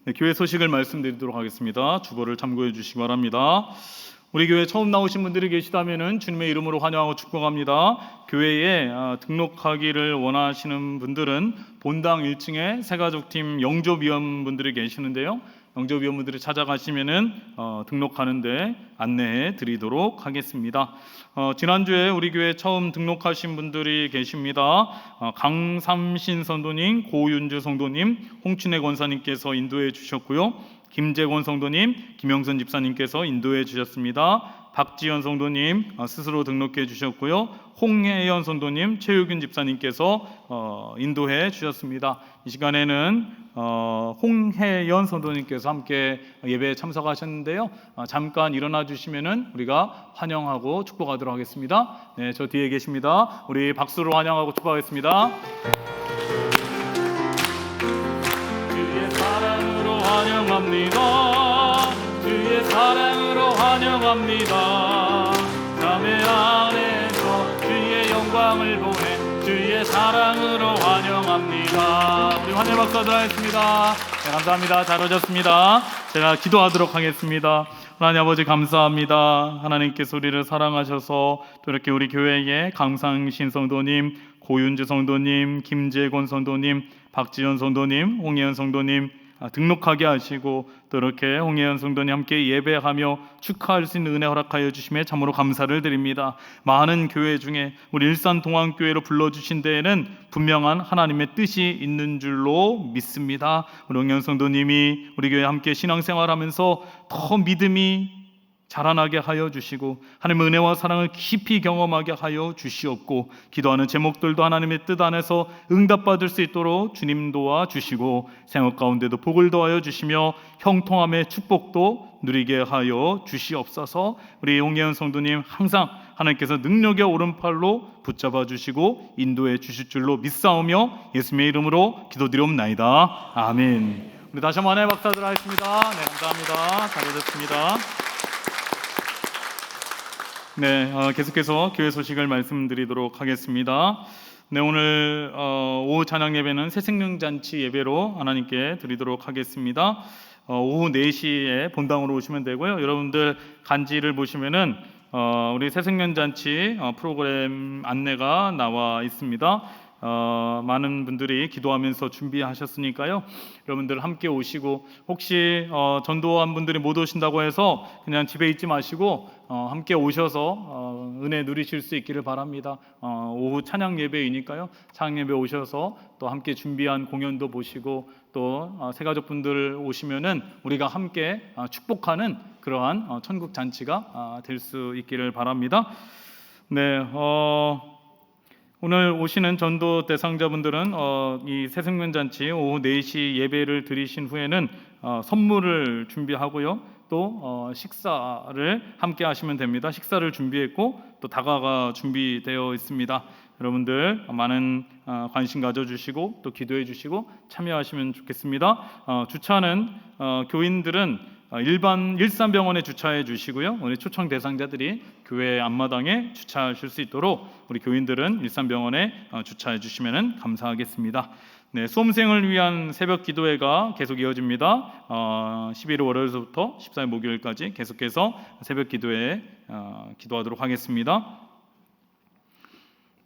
네, 교회 소식을 말씀드리도록 하겠습니다. 주보를 참고해 주시기 바랍니다. 우리 교회 처음 나오신 분들이 계시다면 주님의 이름으로 환영하고 축복합니다. 교회에 등록하기를 원하시는 분들은 본당 1층에 새가족팀 영접위원분들이 계시는데요. 영접위원분들이 찾아가시면은 등록하는데 안내해 드리도록 하겠습니다. 지난주에 우리 교회 처음 등록하신 분들이 계십니다. 강삼신 성도님, 고윤주 성도님, 홍춘혜 권사님께서 인도해 주셨고요. 김재권 성도님, 김영선 집사님께서 인도해 주셨습니다. 박지현 성도님 스스로 등록해 주셨고요. 홍혜연 성도님, 최유균 집사님께서 인도해 주셨습니다. 이 시간에는 홍혜연 성도님께서 함께 예배에 참석하셨는데요. 잠깐 일어나 주시면은 우리가 환영하고 축복하도록 하겠습니다. 네, 저 뒤에 계십니다. 우리 박수로 환영하고 축복하겠습니다. 주의 사랑으로 환영합니다. 주의 사랑으로 환영합니다. 자매 안에서 주의 영광을 보내 주의 사랑으로 환영합니다. 우리 환영 박수 하겠습니다. 네, 감사합니다. 잘 오셨습니다. 제가 기도하도록 하겠습니다. 하나님 아버지 감사합니다. 하나님께서 우리를 사랑하셔서 또 이렇게 우리 교회에 강상신 성도님, 고윤주 성도님, 김재곤 성도님, 박지현 성도님, 홍예현 성도님, 등록하게 하시고 또 이렇게 홍혜연 성도님 함께 예배하며 축하할 수 있는 은혜 허락하여 주심에 참으로 감사를 드립니다. 많은 교회 중에 우리 일산 동안교회로 불러주신 데에는 분명한 하나님의 뜻이 있는 줄로 믿습니다. 우리 홍혜연 성도님이 우리 교회 함께 신앙생활하면서 더 믿음이 자라나게 하여 주시고 하나님의 은혜와 사랑을 깊이 경험하게 하여 주시옵고 기도하는 제목들도 하나님의 뜻 안에서 응답받을 수 있도록 주님 도와주시고 생활 가운데도 복을 더하여 주시며 형통함의 축복도 누리게 하여 주시옵소서. 우리 홍예은 성도님 항상 하나님께서 능력의 오른팔로 붙잡아 주시고 인도해 주실 줄로 믿사오며 예수님의 이름으로 기도드리옵나이다. 아멘. 우리 다시 한번 하나의 박사들 하겠습니다. 네, 감사합니다. 잘해줬습니다. 네, 계속해서 교회 소식을 말씀드리도록 하겠습니다. 네, 오늘 오후 찬양 예배는 새생명잔치 예배로 하나님께 드리도록 하겠습니다. 오후 4시에 본당으로 오시면 되고요. 여러분들 간지를 보시면은 우리 새생명잔치 프로그램 안내가 나와 있습니다. 많은 분들이 기도하면서 준비하셨으니까요. 여러분들 함께 오시고 혹시 전도한 분들이 못 오신다고 해서 그냥 집에 있지 마시고 함께 오셔서 은혜 누리실 수 있기를 바랍니다. 오후 찬양 예배이니까요. 찬양 예배 오셔서 또 함께 준비한 공연도 보시고 또 새가족분들 오시면은 우리가 함께 축복하는 그러한 천국 잔치가 될 수 있기를 바랍니다. 네, 오늘 오시는 전도 대상자분들은 이 새생명잔치 오후 4시 예배를 드리신 후에는 선물을 준비하고요. 또 식사를 함께 하시면 됩니다. 식사를 준비했고 또 다가가 준비되어 있습니다. 여러분들 많은 관심 가져주시고 또 기도해 주시고 참여하시면 좋겠습니다. 주차는 교인들은 일산병원에 주차해 주시고요. 우리 초청 대상자들이 교회 앞마당에 주차하실 수 있도록 우리 교인들은 일산병원에 주차해 주시면 감사하겠습니다. 네, 수험생을 위한 새벽 기도회가 계속 이어집니다. 11월 월요일부터 14일 목요일까지 계속해서 새벽 기도회 기도하도록 하겠습니다.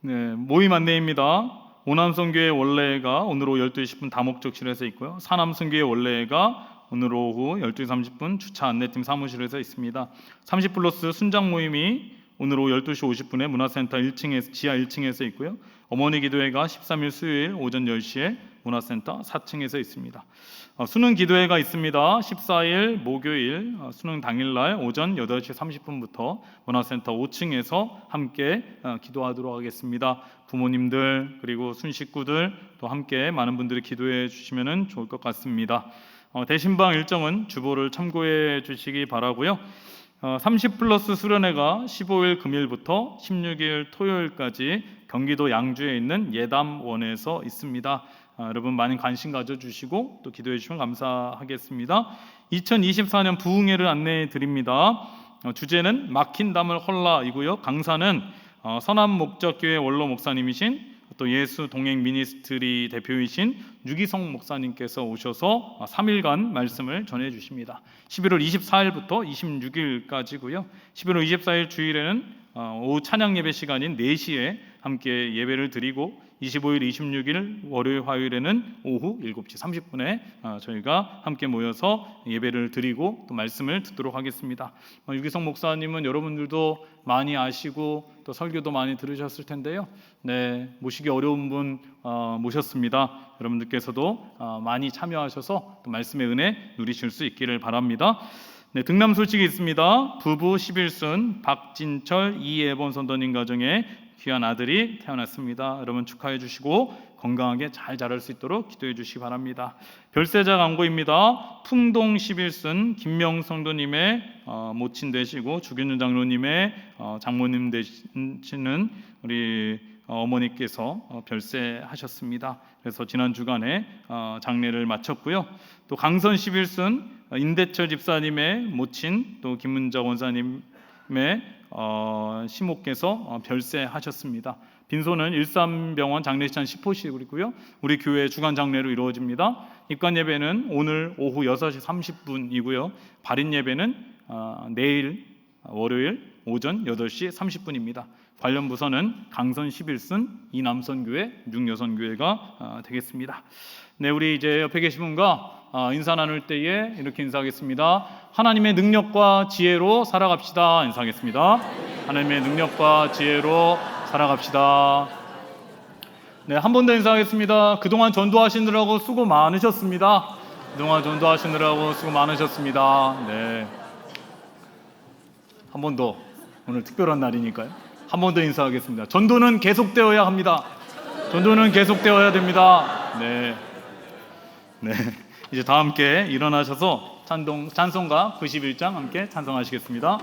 네, 모임 안내입니다. 오남성교회 원래가 오늘 오후 12시 10분 다목적실에서 있고요. 사남성교회 원래가 오늘 오후 12시 30분 주차 안내팀 사무실에서 있습니다. 30플러스 순장 모임이 오늘 오후 12시 50분에 문화센터 1층에서 지하 1층에서 있고요. 어머니 기도회가 13일 수요일 오전 10시에 문화센터 4층에서 있습니다. 수능 기도회가 있습니다. 14일 목요일 수능 당일날 오전 8시 30분부터 문화센터 5층에서 함께 기도하도록 하겠습니다. 부모님들 그리고 순식구들 또 함께 많은 분들이 기도해 주시면 좋을 것 같습니다. 대신방 일정은 주보를 참고해 주시기 바라고요. 30플러스 수련회가 15일 금일부터 16일 토요일까지 경기도 양주에 있는 예담원에서 있습니다. 여러분 많은 관심 가져주시고 또 기도해 주시면 감사하겠습니다. 2024년 부흥회를 안내해 드립니다. 주제는 막힌 담을 헐라이고요. 강사는 선한목적교회 원로 목사님이신 또 예수 동행 미니스트리 대표이신 유기성 목사님께서 오셔서 3일간 말씀을 전해 주십니다. 11월 24일부터 26일까지고요. 11월 24일 주일에는 오후 찬양 예배 시간인 4시에 함께 예배를 드리고 25일, 26일 월요일, 화요일에는 오후 7시 30분에 저희가 함께 모여서 예배를 드리고 또 말씀을 듣도록 하겠습니다. 유기성 목사님은 여러분들도 많이 아시고 또 설교도 많이 들으셨을 텐데요. 네, 모시기 어려운 분 모셨습니다. 여러분들께서도 많이 참여하셔서 또 말씀의 은혜 누리실 수 있기를 바랍니다. 네, 등남 소식이 있습니다. 부부 11순 박진철 이예본 선도님 가정에 귀한 아들이 태어났습니다. 여러분 축하해 주시고 건강하게 잘 자랄 수 있도록 기도해 주시기 바랍니다. 별세자 광고입니다. 풍동 11순 김명 성도님의 모친 되시고 주균윤 장로님의 장모님 되시는 우리 어머니께서 별세하셨습니다. 그래서 지난 주간에 장례를 마쳤고요. 또 강선 11순 인대철 집사님의 모친 또 김문자 원사님의 시모께서 별세하셨습니다. 빈소는 일산병원 장례식장 10호실이고요. 우리 교회 주간 장례로 이루어집니다. 입관 예배는 오늘 오후 6시 30분이고요. 발인 예배는 내일 월요일 오전 8시 30분입니다. 관련 부서는 강선 11순, 이남선교회, 육여선교회가 되겠습니다. 네, 우리 이제 옆에 계신 분과 인사 나눌 때에 이렇게 인사하겠습니다. 하나님의 능력과 지혜로 살아갑시다. 인사하겠습니다. 하나님의 능력과 지혜로 살아갑시다. 네, 한 번 더 인사하겠습니다. 그동안 전도하시느라고 수고 많으셨습니다. 그동안 전도하시느라고 수고 많으셨습니다. 네, 한 번 더, 오늘 특별한 날이니까요. 한 번 더 인사하겠습니다. 전도는 계속되어야 합니다. 전도는 계속되어야 됩니다. 네, 네, 이제 다 함께 일어나셔서 찬송가 91장 함께 찬송하시겠습니다.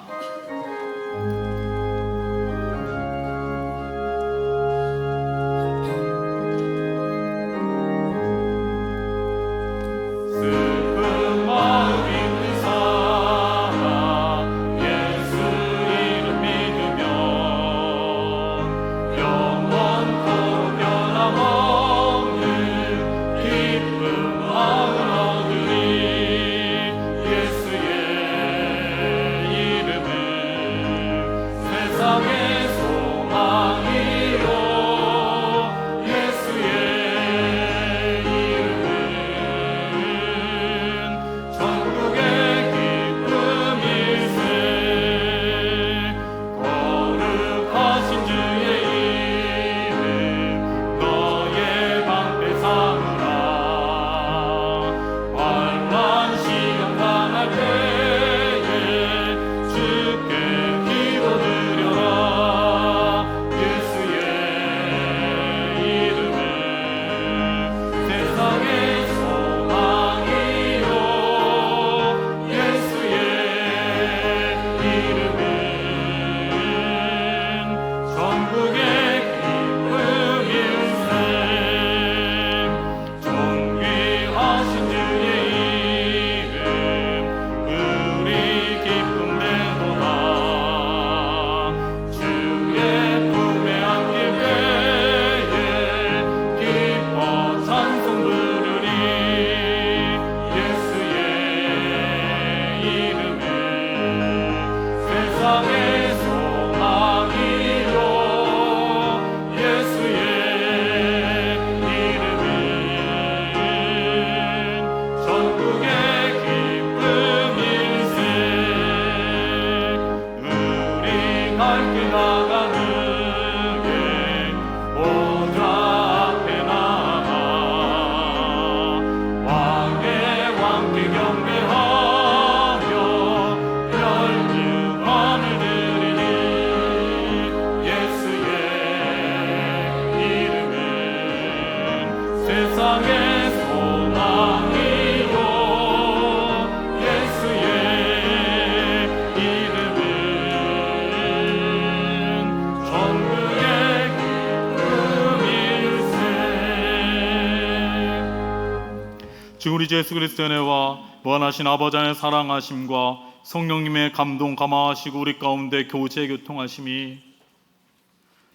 주 우리 주 예수 그리스도의 은혜와 무한하신 아버지 하나님의 사랑하심과 성령님의 감동 감화하시고 우리 가운데 교제 교통하심이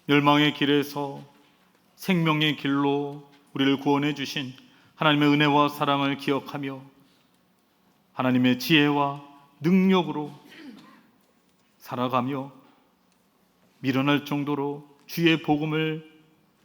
멸망의 길에서 생명의 길로 우리를 구원해 주신 하나님의 은혜와 사랑을 기억하며 하나님의 지혜와 능력으로 살아가며 밀어날 정도로 주의 복음을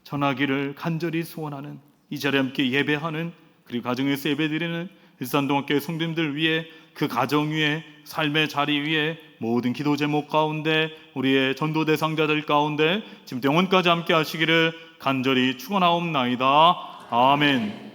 전하기를 간절히 소원하는 이 자리에 함께 예배하는 그리고 가정에서 예배드리는 일산동학교의 성도님들 위해 그 가정 위에 삶의 자리 위에 모든 기도 제목 가운데 우리의 전도 대상자들 가운데 지금 영원까지 함께 하시기를 간절히 축원하옵나이다. 아멘.